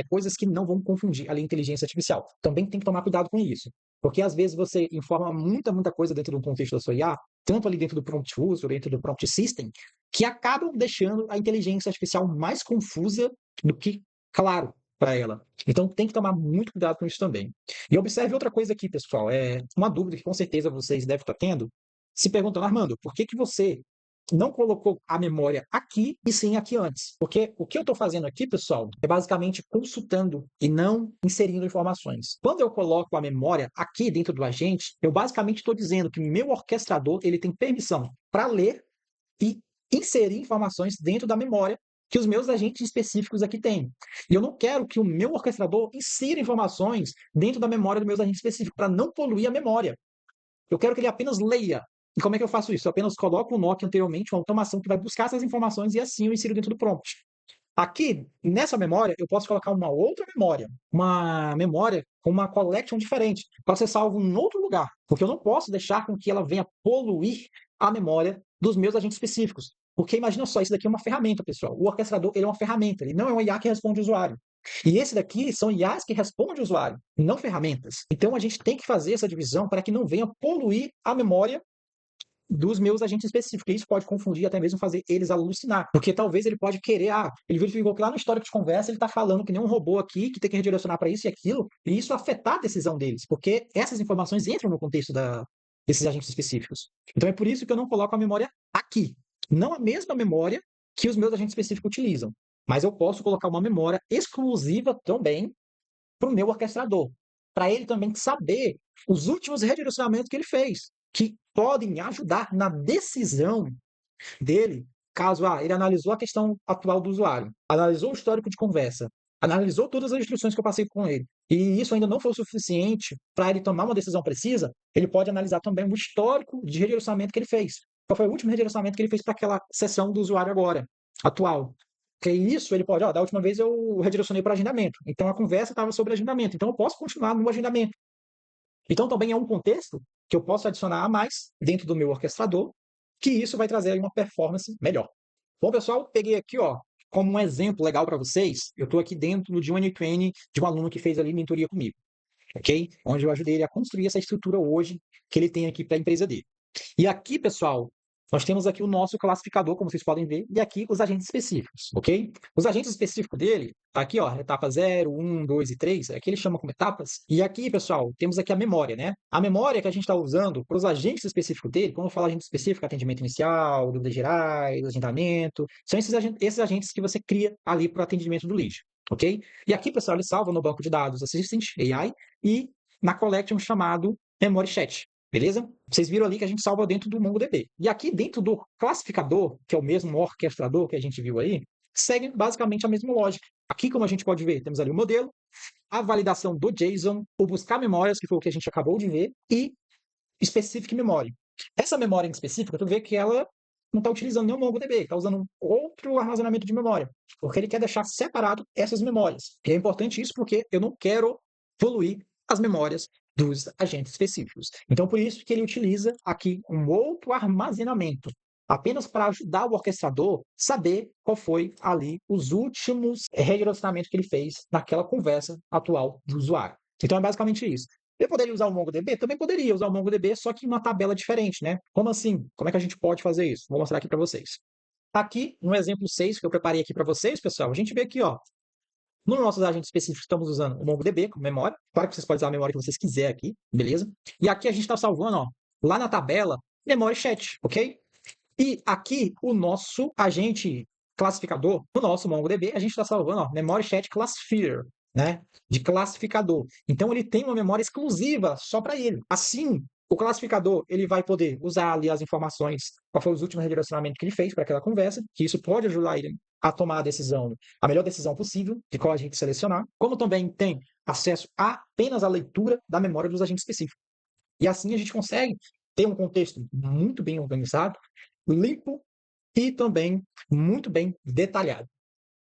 Coisas que não vão confundir a inteligência artificial. Também tem que tomar cuidado com isso, porque às vezes você informa muita coisa dentro do contexto da sua IA, tanto ali dentro do prompt user, dentro do prompt system, que acabam deixando a inteligência artificial mais confusa do que claro para ela. Então tem que tomar muito cuidado com isso também. E observe outra coisa aqui, pessoal, é uma dúvida que com certeza vocês devem estar tendo, se perguntando, Armando, por que que você não colocou a memória aqui e sim aqui antes. Porque o que eu estou fazendo aqui, pessoal, é basicamente consultando e não inserindo informações. Quando eu coloco a memória aqui dentro do agente, eu basicamente estou dizendo que meu orquestrador ele tem permissão para ler e inserir informações dentro da memória que os meus agentes específicos aqui têm. E eu não quero que o meu orquestrador insira informações dentro da memória dos meus agentes específicos para não poluir a memória. Eu quero que ele apenas leia. E como é que eu faço isso? Eu apenas coloco o NOC anteriormente, uma automação que vai buscar essas informações e assim eu insiro dentro do prompt. Aqui, nessa memória, eu posso colocar uma memória com uma collection diferente, para ser salvo em outro lugar, porque eu não posso deixar com que ela venha poluir a memória dos meus agentes específicos. Porque imagina só, isso daqui é uma ferramenta, pessoal. O orquestrador ele é uma ferramenta, ele não é um IA que responde o usuário. E esse daqui são IAs que respondem o usuário, não ferramentas. Então a gente tem que fazer essa divisão para que não venha poluir a memória dos meus agentes específicos. Isso pode confundir, até mesmo fazer eles alucinar. Porque talvez ele pode querer, ele verificou que lá no histórico de conversa ele está falando que nem um robô aqui, que tem que redirecionar para isso e aquilo, e isso afetar a decisão deles, porque essas informações entram no contexto desses agentes específicos. Então é por isso que eu não coloco a memória aqui. Não a mesma memória que os meus agentes específicos utilizam. Mas eu posso colocar uma memória exclusiva também para o meu orquestrador, para ele também saber os últimos redirecionamentos que ele fez, que podem ajudar na decisão dele, caso ele analisou a questão atual do usuário, analisou o histórico de conversa, analisou todas as instruções que eu passei com ele, e isso ainda não foi o suficiente para ele tomar uma decisão precisa, ele pode analisar também o histórico de redirecionamento que ele fez. Qual foi o último redirecionamento que ele fez para aquela sessão do usuário agora, atual? Porque isso ele pode, da última vez eu redirecionei para agendamento. Então a conversa estava sobre agendamento. Então eu posso continuar no agendamento. Então também é um contexto que eu posso adicionar a mais dentro do meu orquestrador, que isso vai trazer aí uma performance melhor. Bom, pessoal, peguei aqui, como um exemplo legal para vocês. Eu estou aqui dentro de um N20 de um aluno que fez ali mentoria comigo, ok? Onde eu ajudei ele a construir essa estrutura hoje que ele tem aqui para a empresa dele. E aqui, pessoal, nós temos aqui o nosso classificador, como vocês podem ver, e aqui os agentes específicos, ok? Os agentes específicos dele, tá aqui, etapa 0, 1, 2 e 3, aqui ele chama como etapas. E aqui, pessoal, temos aqui a memória, né? A memória que a gente está usando para os agentes específicos dele, quando eu falo agente específico, atendimento inicial, dúvidas gerais, agendamento, são esses agentes que você cria ali para o atendimento do lead, ok? E aqui, pessoal, ele salva no banco de dados Assistant AI e na collection chamado Memory Chat. Beleza? Vocês viram ali que a gente salva dentro do MongoDB. E aqui dentro do classificador, que é o mesmo orquestrador que a gente viu aí, segue basicamente a mesma lógica. Aqui, como a gente pode ver, temos ali o modelo, a validação do JSON, o buscar memórias, que foi o que a gente acabou de ver, e specific memory. Essa memória em específico, tu vê que ela não está utilizando nenhum MongoDB, está usando outro armazenamento de memória, porque ele quer deixar separado essas memórias. E é importante isso porque eu não quero poluir as memórias dos agentes específicos. Então, por isso que ele utiliza aqui um outro armazenamento. apenas para ajudar o orquestrador saber qual foi ali os últimos redirecionamentos que ele fez naquela conversa atual do usuário. Então é basicamente isso. Eu poderia usar o MongoDB? Também poderia usar o MongoDB, só que em uma tabela diferente, né? Como assim? Como é que a gente pode fazer isso? Vou mostrar aqui para vocês. Aqui, no exemplo 6 que eu preparei aqui para vocês, pessoal, a gente vê aqui, ó, nos nossos agentes específicos, estamos usando o MongoDB como memória. Claro que vocês podem usar a memória que vocês quiserem aqui, beleza? E aqui a gente está salvando, ó, lá na tabela, memory chat, ok? E aqui o nosso agente classificador, no nosso MongoDB, a gente está salvando, ó, memory chat classifier, né? De classificador. Então ele tem uma memória exclusiva só para ele. Assim, o classificador ele vai poder usar ali as informações, qual foi os últimos redirecionamentos que ele fez para aquela conversa, que isso pode ajudar ele a tomar a decisão, a melhor decisão possível de qual agente selecionar, como também tem acesso apenas à leitura da memória dos agentes específicos. E assim a gente consegue ter um contexto muito bem organizado, limpo e também muito bem detalhado.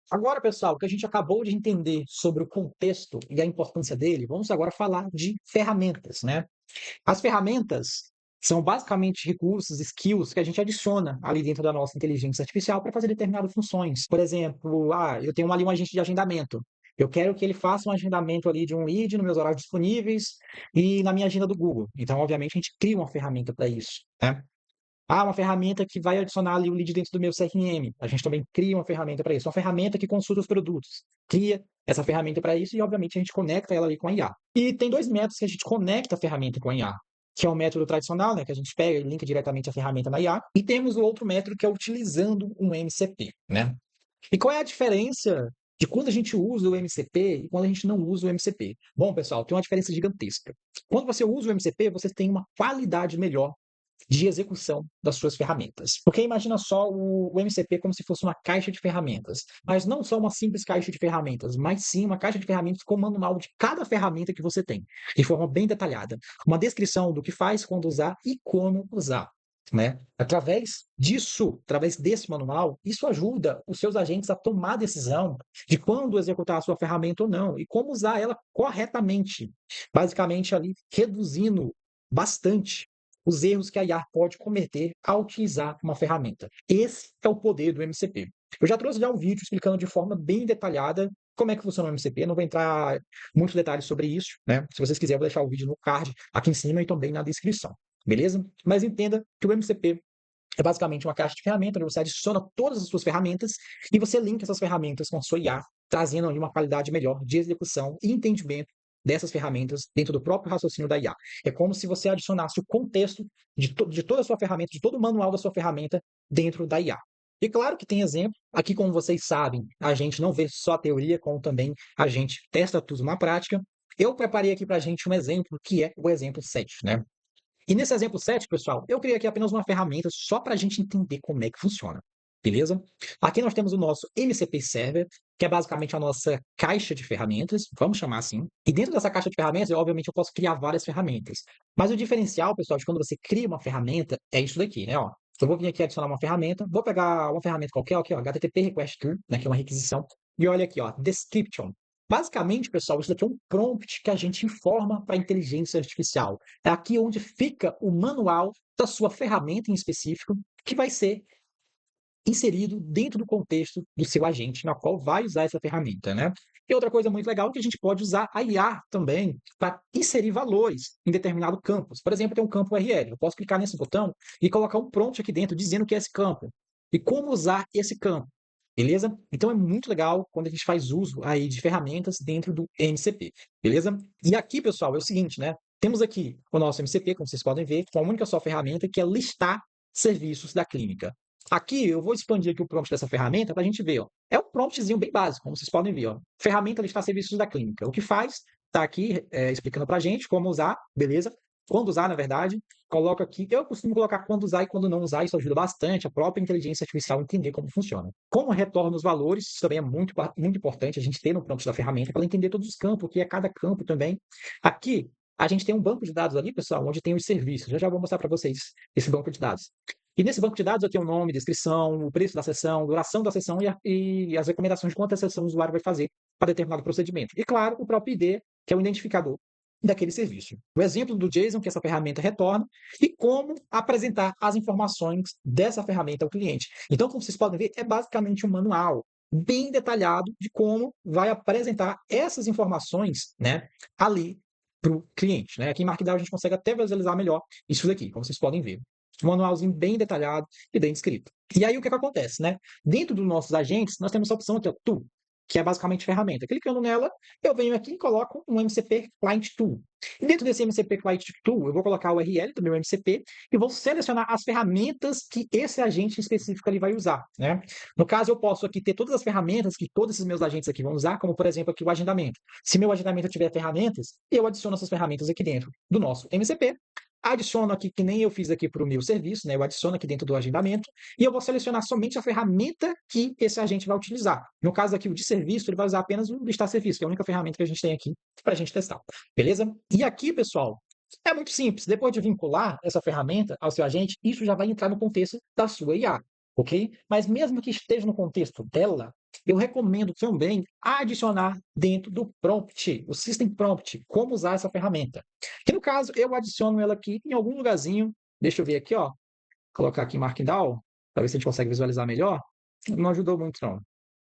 Agora, pessoal, o que a gente acabou de entender sobre o contexto e a importância dele, vamos agora falar de ferramentas, né? As ferramentas são basicamente recursos, skills que a gente adiciona ali dentro da nossa inteligência artificial para fazer determinadas funções. Por exemplo, eu tenho ali um agente de agendamento. Eu quero que ele faça um agendamento ali de um lead nos meus horários disponíveis e na minha agenda do Google. Então, obviamente, a gente cria uma ferramenta para isso, né? Uma ferramenta que vai adicionar ali o lead dentro do meu CRM. A gente também cria uma ferramenta para isso. Uma ferramenta que consulta os produtos. Cria essa ferramenta para isso e, obviamente, a gente conecta ela ali com a IA. E tem dois métodos que a gente conecta a ferramenta com a IA, que é o método tradicional, né, que a gente pega e linka diretamente a ferramenta na IA. E temos o outro método que é utilizando um MCP, né? E qual é a diferença de quando a gente usa o MCP e quando a gente não usa o MCP? Bom, pessoal, tem uma diferença gigantesca. Quando você usa o MCP, você tem uma qualidade melhor de execução das suas ferramentas. Porque imagina só o MCP como se fosse uma caixa de ferramentas, mas não só uma simples caixa de ferramentas, mas sim uma caixa de ferramentas com o manual de cada ferramenta que você tem, de forma bem detalhada, uma descrição do que faz, quando usar e como usar. Né? Através disso, através desse manual, isso ajuda os seus agentes a tomar a decisão de quando executar a sua ferramenta ou não e como usar ela corretamente, basicamente ali reduzindo bastante os erros que a IA pode cometer ao utilizar uma ferramenta. Esse é o poder do MCP. Eu já trouxe um vídeo explicando de forma bem detalhada como é que funciona o MCP, não vou entrar em muitos detalhes sobre isso, né? Se vocês quiserem, eu vou deixar o vídeo no card aqui em cima e também na descrição, beleza? Mas entenda que o MCP é basicamente uma caixa de ferramentas onde você adiciona todas as suas ferramentas e você linka essas ferramentas com a sua IA, trazendo ali uma qualidade melhor de execução e entendimento dessas ferramentas dentro do próprio raciocínio da IA. É como se você adicionasse o contexto de toda a sua ferramenta, de todo o manual da sua ferramenta dentro da IA. E claro que tem exemplo, aqui como vocês sabem, a gente não vê só a teoria, como também a gente testa tudo na prática. Eu preparei aqui para a gente um exemplo, que é o exemplo 7, né? E nesse exemplo 7, pessoal, eu criei aqui apenas uma ferramenta só para a gente entender como é que funciona. Beleza? Aqui nós temos o nosso MCP Server, que é basicamente a nossa caixa de ferramentas, vamos chamar assim. E dentro dessa caixa de ferramentas, obviamente, eu posso criar várias ferramentas. Mas o diferencial, pessoal, de quando você cria uma ferramenta é isso daqui, né? Ó, eu vou vir aqui adicionar uma ferramenta, vou pegar uma ferramenta qualquer, aqui, ó, HTTP Request Tool, né, que é uma requisição, e olha aqui, ó, Description. Basicamente, pessoal, isso daqui é um prompt que a gente informa para a inteligência artificial. É aqui onde fica o manual da sua ferramenta em específico, que vai ser inserido dentro do contexto do seu agente, na qual vai usar essa ferramenta, né? E outra coisa muito legal é que a gente pode usar a IA também para inserir valores em determinado campo. Por exemplo, tem um campo URL. Eu posso clicar nesse botão e colocar um prompt aqui dentro dizendo que é esse campo e como usar esse campo. Beleza? Então é muito legal quando a gente faz uso aí de ferramentas dentro do MCP. Beleza? E aqui, pessoal, é o seguinte, né? Temos aqui o nosso MCP, como vocês podem ver, com a única só ferramenta que é listar serviços da clínica. Aqui eu vou expandir aqui o prompt dessa ferramenta para a gente ver. Ó. É um promptzinho bem básico, como vocês podem ver. Ó. Ferramenta listar serviços da clínica. O que faz? Está aqui explicando para a gente como usar, beleza? Quando usar, na verdade. Coloco aqui. Eu costumo colocar quando usar e quando não usar. Isso ajuda bastante a própria inteligência artificial a entender como funciona. Como retorna os valores, isso também é muito, muito importante a gente ter no prompt da ferramenta para ela entender todos os campos, o que é cada campo também. Aqui, a gente tem um banco de dados ali, pessoal, onde tem os serviços. Eu já vou mostrar para vocês esse banco de dados. E nesse banco de dados eu tenho o nome, descrição, o preço da sessão, duração da sessão e as recomendações de quantas sessões o usuário vai fazer para determinado procedimento. E, claro, o próprio ID, que é o identificador daquele serviço. O exemplo do JSON que essa ferramenta retorna e como apresentar as informações dessa ferramenta ao cliente. Então, como vocês podem ver, é basicamente um manual bem detalhado de como vai apresentar essas informações, né, ali para o cliente. Né? Aqui em Markdown a gente consegue até visualizar melhor isso daqui, como vocês podem ver. Um manualzinho bem detalhado e bem descrito. E aí o que acontece, né? Dentro dos nossos agentes, nós temos a opção aqui, ó, Tool, que é basicamente ferramenta. Clicando nela, eu venho aqui e coloco um MCP Client Tool. E dentro desse MCP Client Tool, eu vou colocar o URL do meu MCP e vou selecionar as ferramentas que esse agente específico ali vai usar. Né? No caso, eu posso aqui ter todas as ferramentas que todos esses meus agentes aqui vão usar, como, por exemplo, aqui o agendamento. Se meu agendamento tiver ferramentas, eu adiciono essas ferramentas aqui dentro do nosso MCP, adiciono aqui, que nem eu fiz aqui para o meu serviço, né? Eu adiciono aqui dentro do agendamento e eu vou selecionar somente a ferramenta que esse agente vai utilizar. No caso aqui, o de serviço, ele vai usar apenas o listar serviço, que é a única ferramenta que a gente tem aqui para a gente testar. Beleza? E aqui, pessoal, é muito simples. Depois de vincular essa ferramenta ao seu agente, isso já vai entrar no contexto da sua IA, ok? Mas mesmo que esteja no contexto dela, eu recomendo também adicionar dentro do prompt, o System Prompt, como usar essa ferramenta. Que no caso, eu adiciono ela aqui em algum lugarzinho. Deixa eu ver aqui, ó. Colocar aqui Markdown, para ver se a gente consegue visualizar melhor. Não ajudou muito, não.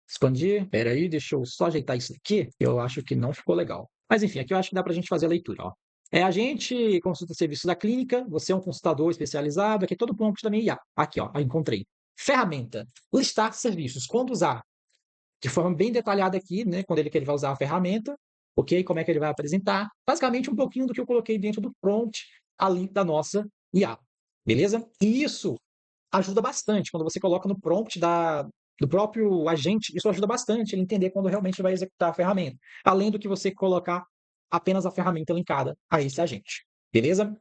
Expandir. Espera aí, deixa eu só ajeitar isso aqui. Eu acho que não ficou legal. Mas enfim, aqui eu acho que dá para a gente fazer a leitura, ó. É agente, consulta serviços da clínica, você é um consultador especializado, aqui é todo o prompt da minha IA. Aqui, ó, encontrei. Ferramenta, listar serviços, quando usar, de forma bem detalhada aqui, né, quando ele vai usar a ferramenta, ok? Como é que ele vai apresentar. Basicamente, um pouquinho do que eu coloquei dentro do prompt ali da nossa IA, beleza? E isso ajuda bastante. Quando você coloca no prompt do próprio agente, isso ajuda bastante ele entender quando realmente vai executar a ferramenta. Além do que você colocar apenas a ferramenta linkada a esse agente, beleza?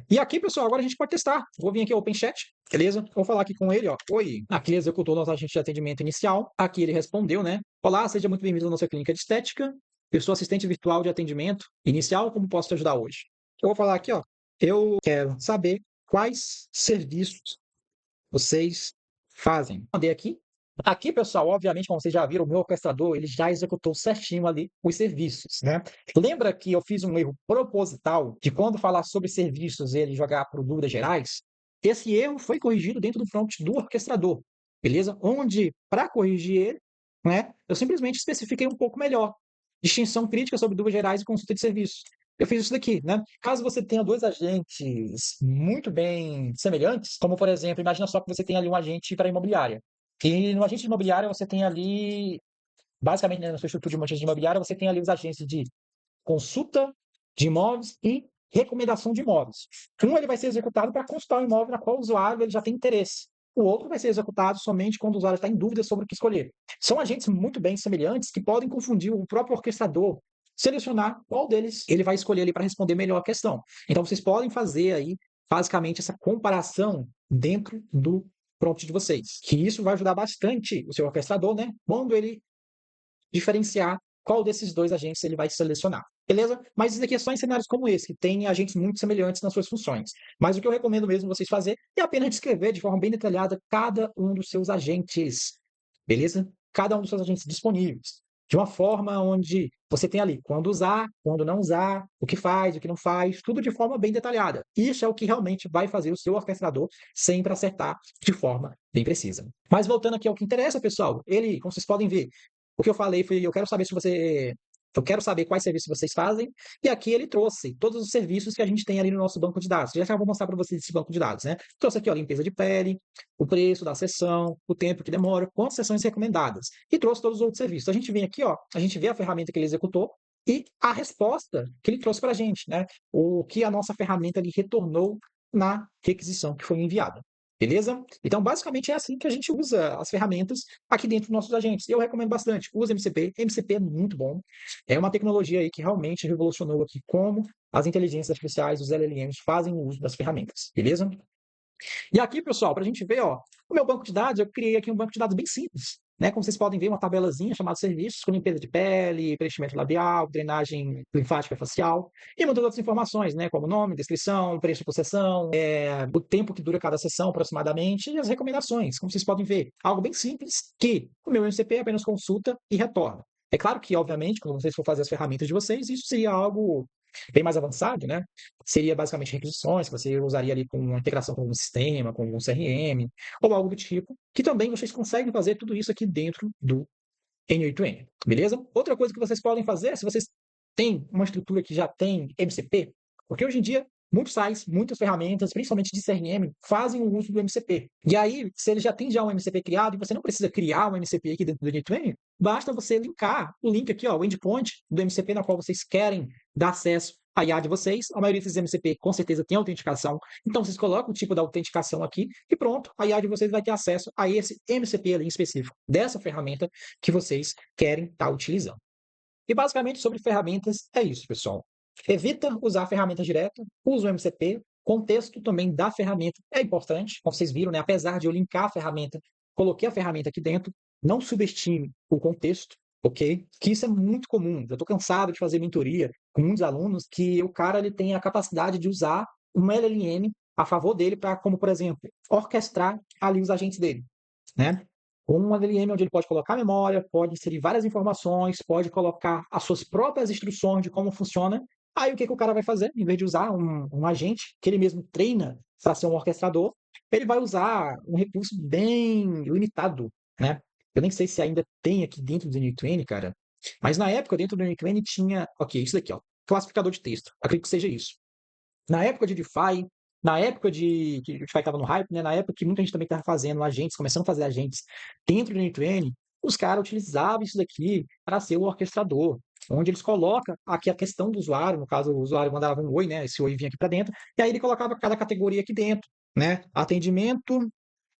E aqui, pessoal, agora a gente pode testar. Vou vir aqui ao OpenChat, beleza? Vou falar aqui com ele, ó. Oi. Aqui ele executou nosso agente de atendimento inicial. Aqui ele respondeu, né? Olá, seja muito bem-vindo à nossa clínica de estética. Eu sou assistente virtual de atendimento inicial. Como posso te ajudar hoje? Eu vou falar aqui, ó. Eu quero saber quais serviços vocês fazem. Mandei aqui. Aqui, pessoal, obviamente, como vocês já viram, o meu orquestrador ele já executou certinho ali os serviços, né? Lembra que eu fiz um erro proposital de quando falar sobre serviços ele jogar por dúvidas gerais? Esse erro foi corrigido dentro do prompt do orquestrador, beleza? Onde, para corrigir ele, né, eu simplesmente especifiquei um pouco melhor. Distinção crítica sobre dúvidas gerais e consulta de serviços. Eu fiz isso daqui, né? Caso você tenha dois agentes muito bem semelhantes, como por exemplo, imagina só que você tem ali um agente para imobiliária. E no agente de imobiliária você tem ali, basicamente, né, na sua estrutura de uma agente de imobiliária, você tem ali os agentes de consulta de imóveis e recomendação de imóveis. Um ele vai ser executado para consultar o imóvel na qual o usuário ele já tem interesse. O outro vai ser executado somente quando o usuário está em dúvida sobre o que escolher. São agentes muito bem semelhantes que podem confundir o próprio orquestrador, selecionar qual deles ele vai escolher ali para responder melhor a questão. Então vocês podem fazer aí basicamente essa comparação dentro do prompt de vocês, que isso vai ajudar bastante o seu orquestrador, né? Quando ele diferenciar qual desses dois agentes ele vai selecionar. Beleza? Mas isso aqui é só em cenários como esse, que tem agentes muito semelhantes nas suas funções. Mas o que eu recomendo mesmo vocês fazer é apenas descrever de forma bem detalhada cada um dos seus agentes. Beleza? Cada um dos seus agentes disponíveis. De uma forma onde você tem ali quando usar, quando não usar, o que faz, o que não faz, tudo de forma bem detalhada. Isso é o que realmente vai fazer o seu orquestrador sempre acertar de forma bem precisa. Mas voltando aqui ao que interessa, pessoal, ele, como vocês podem ver, o que eu falei foi, eu quero saber se você. Eu quero saber quais serviços vocês fazem, e aqui ele trouxe todos os serviços que a gente tem ali no nosso banco de dados. Já vou mostrar para vocês esse banco de dados, né? Trouxe aqui, ó, limpeza de pele, o preço da sessão, o tempo que demora, quantas sessões recomendadas, e trouxe todos os outros serviços. A gente vem aqui, ó, a gente vê a ferramenta que ele executou e a resposta que ele trouxe para a gente, né? O que a nossa ferramenta ali retornou na requisição que foi enviada. Beleza? Então, basicamente é assim que a gente usa as ferramentas aqui dentro dos nossos agentes. Eu recomendo bastante. Use MCP. MCP é muito bom. É uma tecnologia aí que realmente revolucionou aqui como as inteligências artificiais, os LLMs, fazem o uso das ferramentas. Beleza? E aqui, pessoal, para a gente ver, ó, o meu banco de dados, eu criei aqui um banco de dados bem simples. Né? Como vocês podem ver, uma tabelazinha chamada serviços, com limpeza de pele, preenchimento labial, drenagem linfática facial, e muitas outras informações, né? Como nome, descrição, preço por sessão, o tempo que dura cada sessão aproximadamente, e as recomendações, como vocês podem ver. Algo bem simples, que o meu MCP apenas consulta e retorna. É claro que, obviamente, quando vocês for fazer as ferramentas de vocês, isso seria algo bem mais avançado, né? Seria basicamente requisições que você usaria ali com uma integração com algum sistema, com algum CRM, ou algo do tipo, que também vocês conseguem fazer tudo isso aqui dentro do N8N, beleza? Outra coisa que vocês podem fazer, se vocês têm uma estrutura que já tem MCP, porque hoje em dia muitos sites, muitas ferramentas, principalmente de CRM, fazem o uso do MCP. E aí, se ele já tem um MCP criado e você não precisa criar um MCP aqui dentro do N8N, basta você linkar o link aqui, ó, o endpoint do MCP na qual vocês querem dar acesso à IA de vocês. A maioria desses MCP com certeza tem autenticação, então vocês colocam o tipo da autenticação aqui e pronto, a IA de vocês vai ter acesso a esse MCP ali em específico dessa ferramenta que vocês querem estar utilizando. E basicamente sobre ferramentas é isso, pessoal. Evita usar a ferramenta direta, usa o MCP, contexto também da ferramenta é importante, como vocês viram, né? Apesar de eu linkar a ferramenta, coloquei a ferramenta aqui dentro, não subestime o contexto, ok? Que isso é muito comum. Eu estou cansado de fazer mentoria com muitos alunos que o cara ele tem a capacidade de usar uma LLM a favor dele para, como por exemplo, orquestrar ali os agentes dele, né? Um LLM onde ele pode colocar memória, pode inserir várias informações, pode colocar as suas próprias instruções de como funciona. Aí o que, que o cara vai fazer? Em vez de usar um agente que ele mesmo treina para ser um orquestrador, ele vai usar um recurso bem limitado, né? Eu nem sei se ainda tem aqui dentro do N8N, cara, mas na época dentro do N8N tinha, ok, isso daqui, ó, classificador de texto. Acredito que seja isso. Na época de DeFi, na época de que o DeFi estava no hype, né? Na época que muita gente também estava fazendo agentes, começando a fazer agentes dentro do N2N, os caras utilizavam isso daqui para ser o orquestrador, onde eles colocam aqui a questão do usuário, no caso o usuário mandava um oi, né? Esse oi vinha aqui para dentro, e aí ele colocava cada categoria aqui dentro, né? Atendimento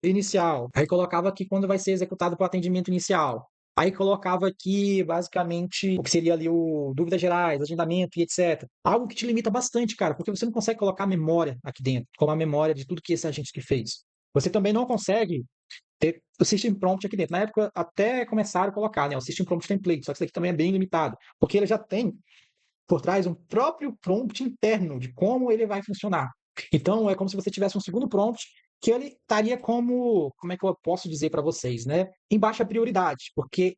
inicial. Aí colocava aqui quando vai ser executado para o atendimento inicial. Aí colocava aqui, basicamente, o que seria ali o dúvidas gerais, agendamento e etc. Algo que te limita bastante, cara, porque você não consegue colocar memória aqui dentro, como a memória de tudo que esse agente que fez. Você também não consegue ter o System Prompt aqui dentro. Na época, até começaram a colocar, né, o System Prompt Template, só que isso aqui também é bem limitado, porque ele já tem por trás um próprio prompt interno de como ele vai funcionar. Então, é como se você tivesse um segundo prompt que ele estaria como é que eu posso dizer para vocês, né? Em baixa prioridade, porque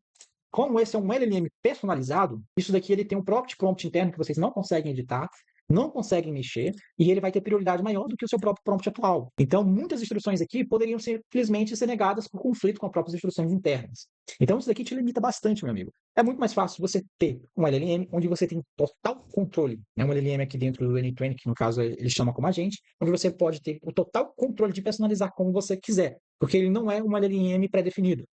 como esse é um LLM personalizado, isso daqui ele tem um próprio prompt interno que vocês não conseguem editar, não conseguem mexer, e ele vai ter prioridade maior do que o seu próprio prompt atual. Então, muitas instruções aqui poderiam simplesmente ser negadas por conflito com as próprias instruções internas. Então, isso daqui te limita bastante, meu amigo. É muito mais fácil você ter um LLM onde você tem total controle, né? Um LLM aqui dentro do N20, que no caso ele chama como agente, onde você pode ter o total controle de personalizar como você quiser, porque ele não é um LLM pré-definido.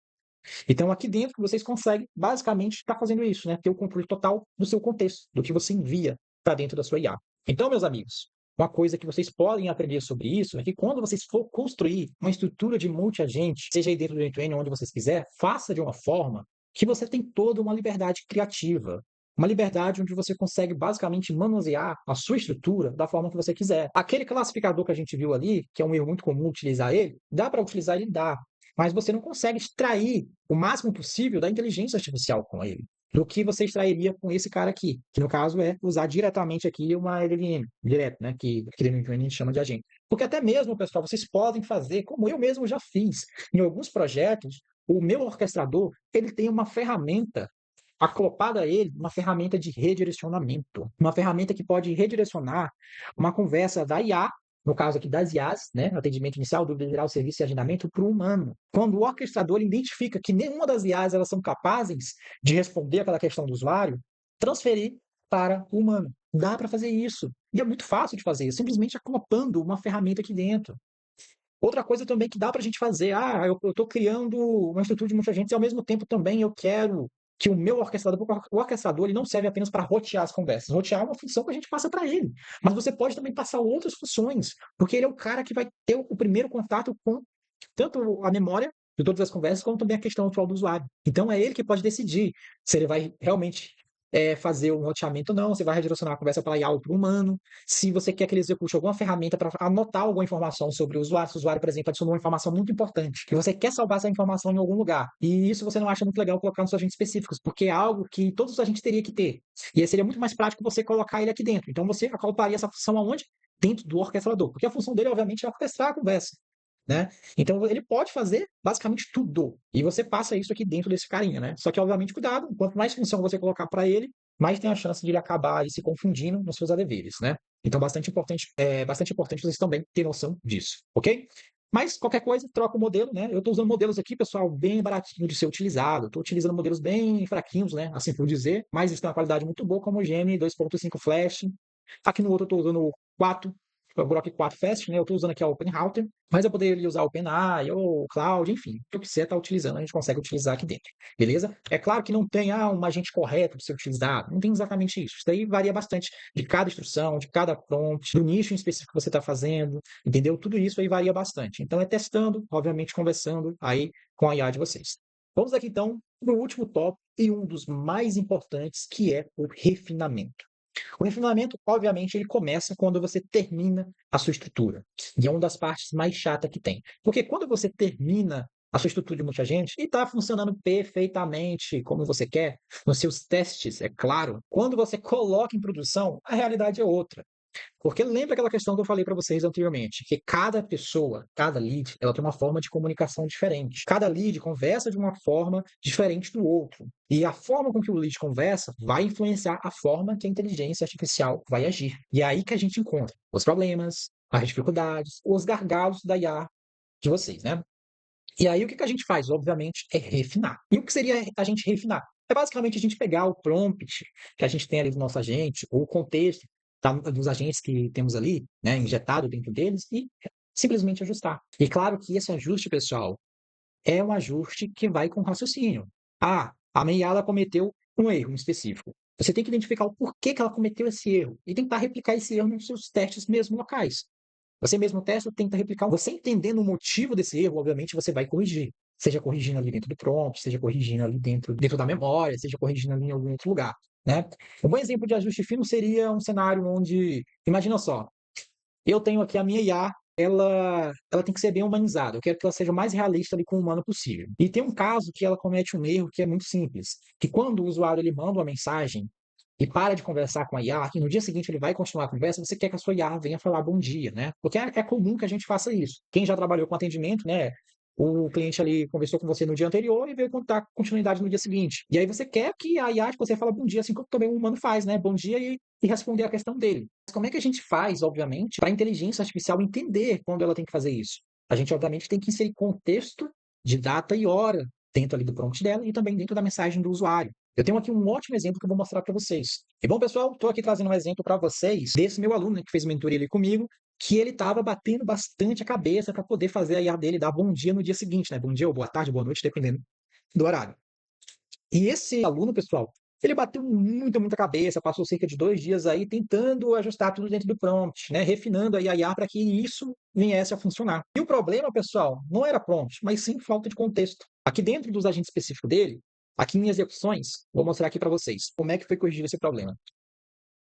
Então, aqui dentro, vocês conseguem basicamente estar fazendo isso, né? Ter o controle total do seu contexto, do que você envia para dentro da sua IA. Então, meus amigos, uma coisa que vocês podem aprender sobre isso é que quando vocês for construir uma estrutura de multi-agente, seja aí dentro do N2N, onde vocês quiser, faça de uma forma que você tem toda uma liberdade criativa. Uma liberdade onde você consegue basicamente manusear a sua estrutura da forma que você quiser. Aquele classificador que a gente viu ali, que é um erro muito comum utilizar ele, dá para utilizar ele? Dá, mas você não consegue extrair o máximo possível da inteligência artificial com ele, do que você extrairia com esse cara aqui, que no caso é usar diretamente aqui uma LLM, direto, né, que a gente chama de agente. Porque até mesmo, pessoal, vocês podem fazer, como eu mesmo já fiz, em alguns projetos, o meu orquestrador, ele tem uma ferramenta acoplada a ele, uma ferramenta de redirecionamento, uma ferramenta que pode redirecionar uma conversa da IA, no caso aqui das IAs, né, atendimento inicial, dúvida geral, serviço e agendamento, para o humano. Quando o orquestrador identifica que nenhuma das IAs elas são capazes de responder aquela questão do usuário, transferir para o humano. Dá para fazer isso. E é muito fácil de fazer, simplesmente acoplando uma ferramenta aqui dentro. Outra coisa também que dá para a gente fazer, eu estou criando uma estrutura de muita gente e ao mesmo tempo também eu quero que o meu orquestrador, porque o orquestrador ele não serve apenas para rotear as conversas. Rotear é uma função que a gente passa para ele, mas você pode também passar outras funções, porque ele é o cara que vai ter o primeiro contato com tanto a memória de todas as conversas, como também a questão atual do usuário. Então é ele que pode decidir se ele vai realmente fazer um roteamento ou não, se vai redirecionar a conversa para IA ou para o humano, se você quer que ele execute alguma ferramenta para anotar alguma informação sobre o usuário, se o usuário, por exemplo, adicionou uma informação muito importante, que você quer salvar essa informação em algum lugar. E isso você não acha muito legal colocar nos seus agentes específicos, porque é algo que todos os agentes teriam que ter. E aí seria muito mais prático você colocar ele aqui dentro. Então você acoplaria essa função aonde? Dentro do orquestrador, porque a função dele, obviamente, é orquestrar a conversa. Né? Então ele pode fazer basicamente tudo. E você passa isso aqui dentro desse carinha, né? Só que, obviamente, cuidado, quanto mais função você colocar para ele, mais tem a chance de ele acabar aí se confundindo nos seus deveres, né? Então, bastante importante vocês também terem noção disso, ok? Mas qualquer coisa, troca o modelo, né? Eu estou usando modelos aqui, pessoal, bem baratinho de ser utilizado. Estou utilizando modelos bem fraquinhos, né? Assim por dizer, mas eles têm uma qualidade muito boa, como o Gemini 2.5 Flash. Aqui no outro eu estou usando o 4, o Grok 4 Fast, né? Eu estou usando aqui a OpenRouter, mas eu poderia usar o OpenAI ou o Cloud, enfim, o que você está utilizando, a gente consegue utilizar aqui dentro, beleza? É claro que não tem um agente correto de ser utilizado, não tem exatamente isso. Isso daí varia bastante de cada instrução, de cada prompt, do nicho em específico que você está fazendo, entendeu? Tudo isso aí varia bastante. Então é testando, obviamente conversando aí com a IA de vocês. Vamos aqui então para o último tópico e um dos mais importantes, que é o refinamento. O refinamento, obviamente, ele começa quando você termina a sua estrutura. E é uma das partes mais chatas que tem. Porque quando você termina a sua estrutura de multiagente e está funcionando perfeitamente como você quer, nos seus testes, é claro, quando você coloca em produção, a realidade é outra. Porque lembra aquela questão que eu falei para vocês anteriormente, que cada pessoa, cada lead, ela tem uma forma de comunicação diferente. Cada lead conversa de uma forma diferente do outro. E a forma com que o lead conversa vai influenciar a forma que a inteligência artificial vai agir. E é aí que a gente encontra os problemas, as dificuldades, os gargalos da IA de vocês, né? E aí o que a gente faz? Obviamente é refinar. E o que seria a gente refinar? É basicamente a gente pegar o prompt que a gente tem ali do nosso agente, ou o contexto dos agentes que temos ali, né, injetado dentro deles, e simplesmente ajustar. E claro que esse ajuste, pessoal, é um ajuste que vai com raciocínio. A Meiala cometeu um erro em específico. Você tem que identificar o porquê que ela cometeu esse erro e tentar replicar esse erro nos seus testes mesmo locais. Você mesmo testa, tenta replicar. Você entendendo o motivo desse erro, obviamente você vai corrigir. Seja corrigindo ali dentro do prompt, seja corrigindo ali dentro da memória, seja corrigindo ali em algum outro lugar, né? Um bom exemplo de ajuste fino seria um cenário onde, imagina só, eu tenho aqui a minha IA, ela tem que ser bem humanizada. Eu quero que ela seja o mais realista ali com o humano possível. E tem um caso que ela comete um erro que é muito simples, que quando o usuário ele manda uma mensagem e para de conversar com a IA, e no dia seguinte ele vai continuar a conversa, você quer que a sua IA venha falar bom dia, né? Porque é comum que a gente faça isso. Quem já trabalhou com atendimento, né? O cliente ali conversou com você no dia anterior e veio contar continuidade no dia seguinte. E aí você quer que a IA, tipo, você fala bom dia, assim como também o humano faz, né? Bom dia e responder a questão dele. Mas como é que a gente faz, obviamente, para a inteligência artificial entender quando ela tem que fazer isso? A gente, obviamente, tem que inserir contexto de data e hora dentro ali do prompt dela e também dentro da mensagem do usuário. Eu tenho aqui um ótimo exemplo que eu vou mostrar para vocês. E bom, pessoal, estou aqui trazendo um exemplo para vocês desse meu aluno, né, que fez mentoria ali comigo, que ele estava batendo bastante a cabeça para poder fazer a IA dele dar bom dia no dia seguinte, né? Bom dia, ou boa tarde, boa noite, dependendo do horário. E esse aluno, pessoal, ele bateu muita cabeça, passou cerca de 2 dias aí tentando ajustar tudo dentro do prompt, né? Refinando aí a IA para que isso viesse a funcionar. E o problema, pessoal, não era prompt, mas sim falta de contexto. Aqui dentro dos agentes específicos dele, aqui em execuções, vou mostrar aqui para vocês como é que foi corrigido esse problema.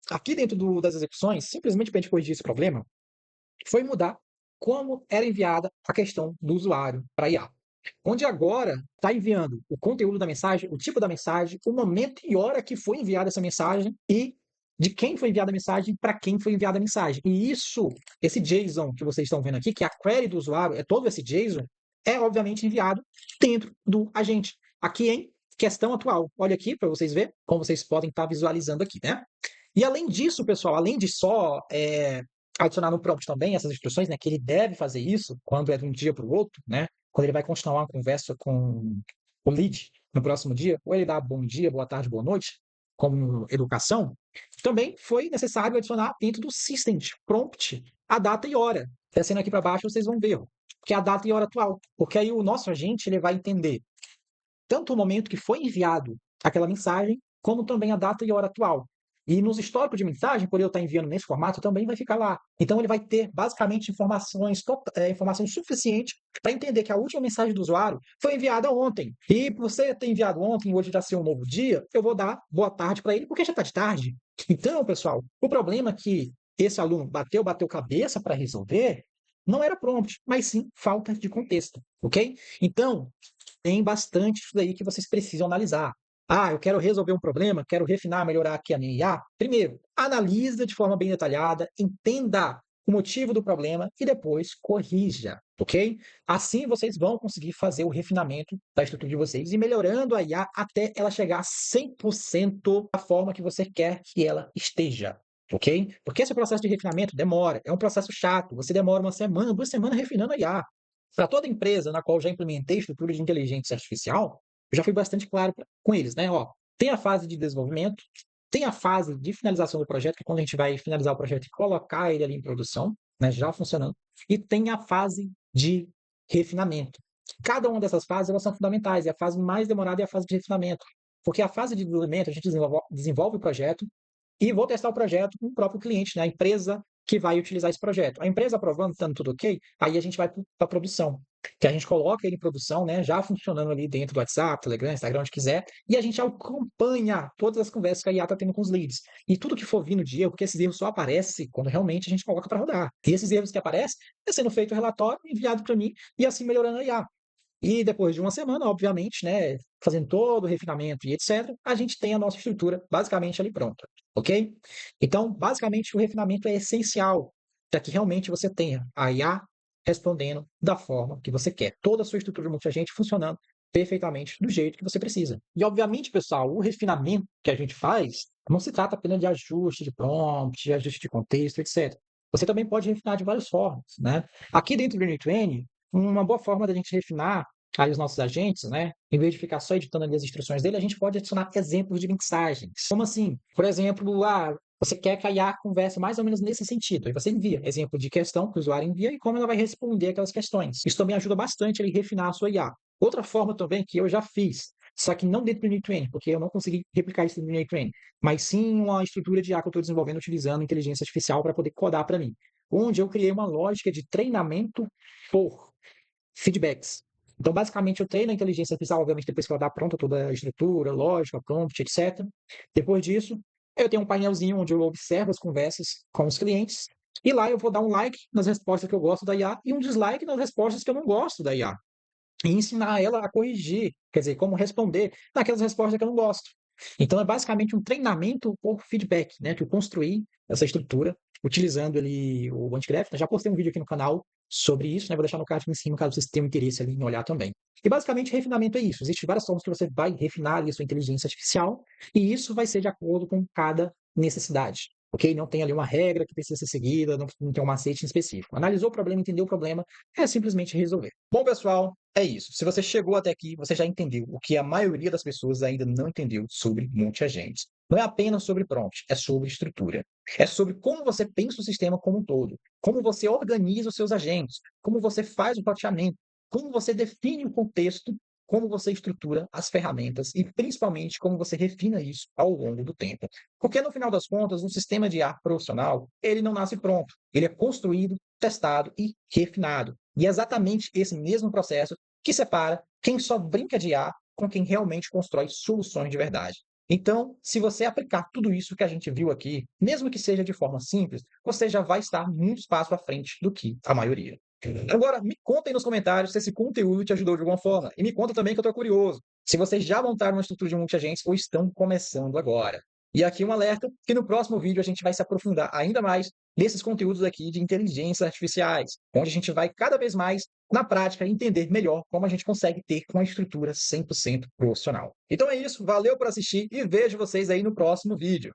Aqui dentro das execuções, simplesmente para a gente corrigir esse problema, foi mudar como era enviada a questão do usuário para a IA. Onde agora está enviando o conteúdo da mensagem, o tipo da mensagem, o momento e hora que foi enviada essa mensagem e de quem foi enviada a mensagem para quem foi enviada a mensagem. E isso, esse JSON que vocês estão vendo aqui, que é a query do usuário, é todo esse JSON, é obviamente enviado dentro do agente. Aqui em questão atual. Olha aqui para vocês verem como vocês podem estar visualizando aqui, né? E além disso, pessoal, além de só adicionar no prompt também essas instruções, né, que ele deve fazer isso quando é de um dia para o outro, né, quando ele vai continuar uma conversa com o lead no próximo dia, ou ele dá bom dia, boa tarde, boa noite, como educação, também foi necessário adicionar dentro do system prompt a data e hora. Descendo aqui para baixo, vocês vão ver, que é a data e hora atual, porque aí o nosso agente ele vai entender tanto o momento que foi enviado aquela mensagem, como também a data e a hora atual. E nos históricos de mensagem, por eu estar enviando nesse formato, também vai ficar lá. Então ele vai ter basicamente informação suficiente para entender que a última mensagem do usuário foi enviada ontem. E por você ter enviado ontem, hoje já ser um novo dia, eu vou dar boa tarde para ele, porque já está de tarde. Então, pessoal, o problema que esse aluno bateu cabeça para resolver não era prompt, mas sim falta de contexto, ok? Então, tem bastante isso daí que vocês precisam analisar. Eu quero resolver um problema, quero refinar, melhorar aqui a minha IA. Primeiro, analisa de forma bem detalhada, entenda o motivo do problema e depois corrija, ok? Assim vocês vão conseguir fazer o refinamento da estrutura de vocês e melhorando a IA até ela chegar a 100% da forma que você quer que ela esteja. Ok? Porque esse processo de refinamento demora, é um processo chato. Você demora uma semana, 2 semanas refinando a IA. Para toda empresa na qual eu já implementei estrutura de inteligência artificial, eu já fui bastante claro com eles, né? Ó, tem a fase de desenvolvimento, tem a fase de finalização do projeto, que é quando a gente vai finalizar o projeto e colocar ele ali em produção, né, já funcionando, e tem a fase de refinamento. Cada uma dessas fases elas são fundamentais, e a fase mais demorada é a fase de refinamento, porque a fase de desenvolvimento a gente desenvolve o projeto e vou testar o projeto com o próprio cliente, né, a empresa que vai utilizar esse projeto. A empresa aprovando, estando tudo ok, aí a gente vai para a produção, que a gente coloca ele em produção, né, já funcionando ali dentro do WhatsApp, Telegram, Instagram, onde quiser, e a gente acompanha todas as conversas que a IA está tendo com os leads. E tudo que for vindo de erro, porque esses erros só aparecem quando realmente a gente coloca para rodar. E esses erros que aparecem é sendo feito o relatório, enviado para mim, e assim melhorando a IA. E depois de uma semana, obviamente, né, fazendo todo o refinamento e etc., a gente tem a nossa estrutura basicamente ali pronta, ok? Então, basicamente, o refinamento é essencial para que realmente você tenha a IA respondendo da forma que você quer. Toda a sua estrutura multiagente funcionando perfeitamente do jeito que você precisa. E, obviamente, pessoal, o refinamento que a gente faz não se trata apenas de ajuste de prompt, de ajuste de contexto, etc. Você também pode refinar de várias formas, né? Aqui dentro do N2N, uma boa forma da gente refinar aí os nossos agentes, né? Em vez de ficar só editando ali as instruções dele, a gente pode adicionar exemplos de mensagens. Como assim? Por exemplo, você quer que a IA converse mais ou menos nesse sentido. Aí você envia exemplo de questão que o usuário envia e como ela vai responder aquelas questões. Isso também ajuda bastante ele refinar a sua IA. Outra forma também que eu já fiz, só que não dentro do N2N, porque eu não consegui replicar isso no N2N, mas sim uma estrutura de IA que eu estou desenvolvendo utilizando inteligência artificial para poder codar para mim. Onde eu criei uma lógica de treinamento por feedbacks. Então, basicamente, eu treino a inteligência artificial, obviamente, depois que ela dá pronta toda a estrutura, lógica, prompt, etc. Depois disso, eu tenho um painelzinho onde eu observo as conversas com os clientes, e lá eu vou dar um like nas respostas que eu gosto da IA e um dislike nas respostas que eu não gosto da IA. E ensinar ela a corrigir, quer dizer, como responder naquelas respostas que eu não gosto. Então, é basicamente um treinamento por feedback, né? Que eu construí essa estrutura utilizando ali o Antigraph. Já postei um vídeo aqui no canal sobre isso, né? Vou deixar no card aqui em cima, caso vocês tenham interesse ali em olhar também. E basicamente, refinamento é isso. Existem várias formas que você vai refinar ali a sua inteligência artificial, e isso vai ser de acordo com cada necessidade. Ok? Não tem ali uma regra que precisa ser seguida, não tem um macete específico. Analisou o problema, entendeu o problema, é simplesmente resolver. Bom, pessoal, é isso. Se você chegou até aqui, você já entendeu o que a maioria das pessoas ainda não entendeu sobre multiagentes. Não é apenas sobre prompt, é sobre estrutura. É sobre como você pensa o sistema como um todo, como você organiza os seus agentes, como você faz o roteamento, como você define o contexto, como você estrutura as ferramentas e, principalmente, como você refina isso ao longo do tempo. Porque, no final das contas, um sistema de IA profissional, ele não nasce pronto. Ele é construído, testado e refinado. E é exatamente esse mesmo processo que separa quem só brinca de IA com quem realmente constrói soluções de verdade. Então, se você aplicar tudo isso que a gente viu aqui, mesmo que seja de forma simples, você já vai estar muitos passos à frente do que a maioria. Agora, me conta aí nos comentários se esse conteúdo te ajudou de alguma forma. E me conta também que eu estou curioso. Se vocês já montaram uma estrutura de multiagentes ou estão começando agora. E aqui um alerta que no próximo vídeo a gente vai se aprofundar ainda mais nesses conteúdos aqui de inteligências artificiais, onde a gente vai cada vez mais, na prática, entender melhor como a gente consegue ter uma estrutura 100% profissional. Então é isso, valeu por assistir e vejo vocês aí no próximo vídeo.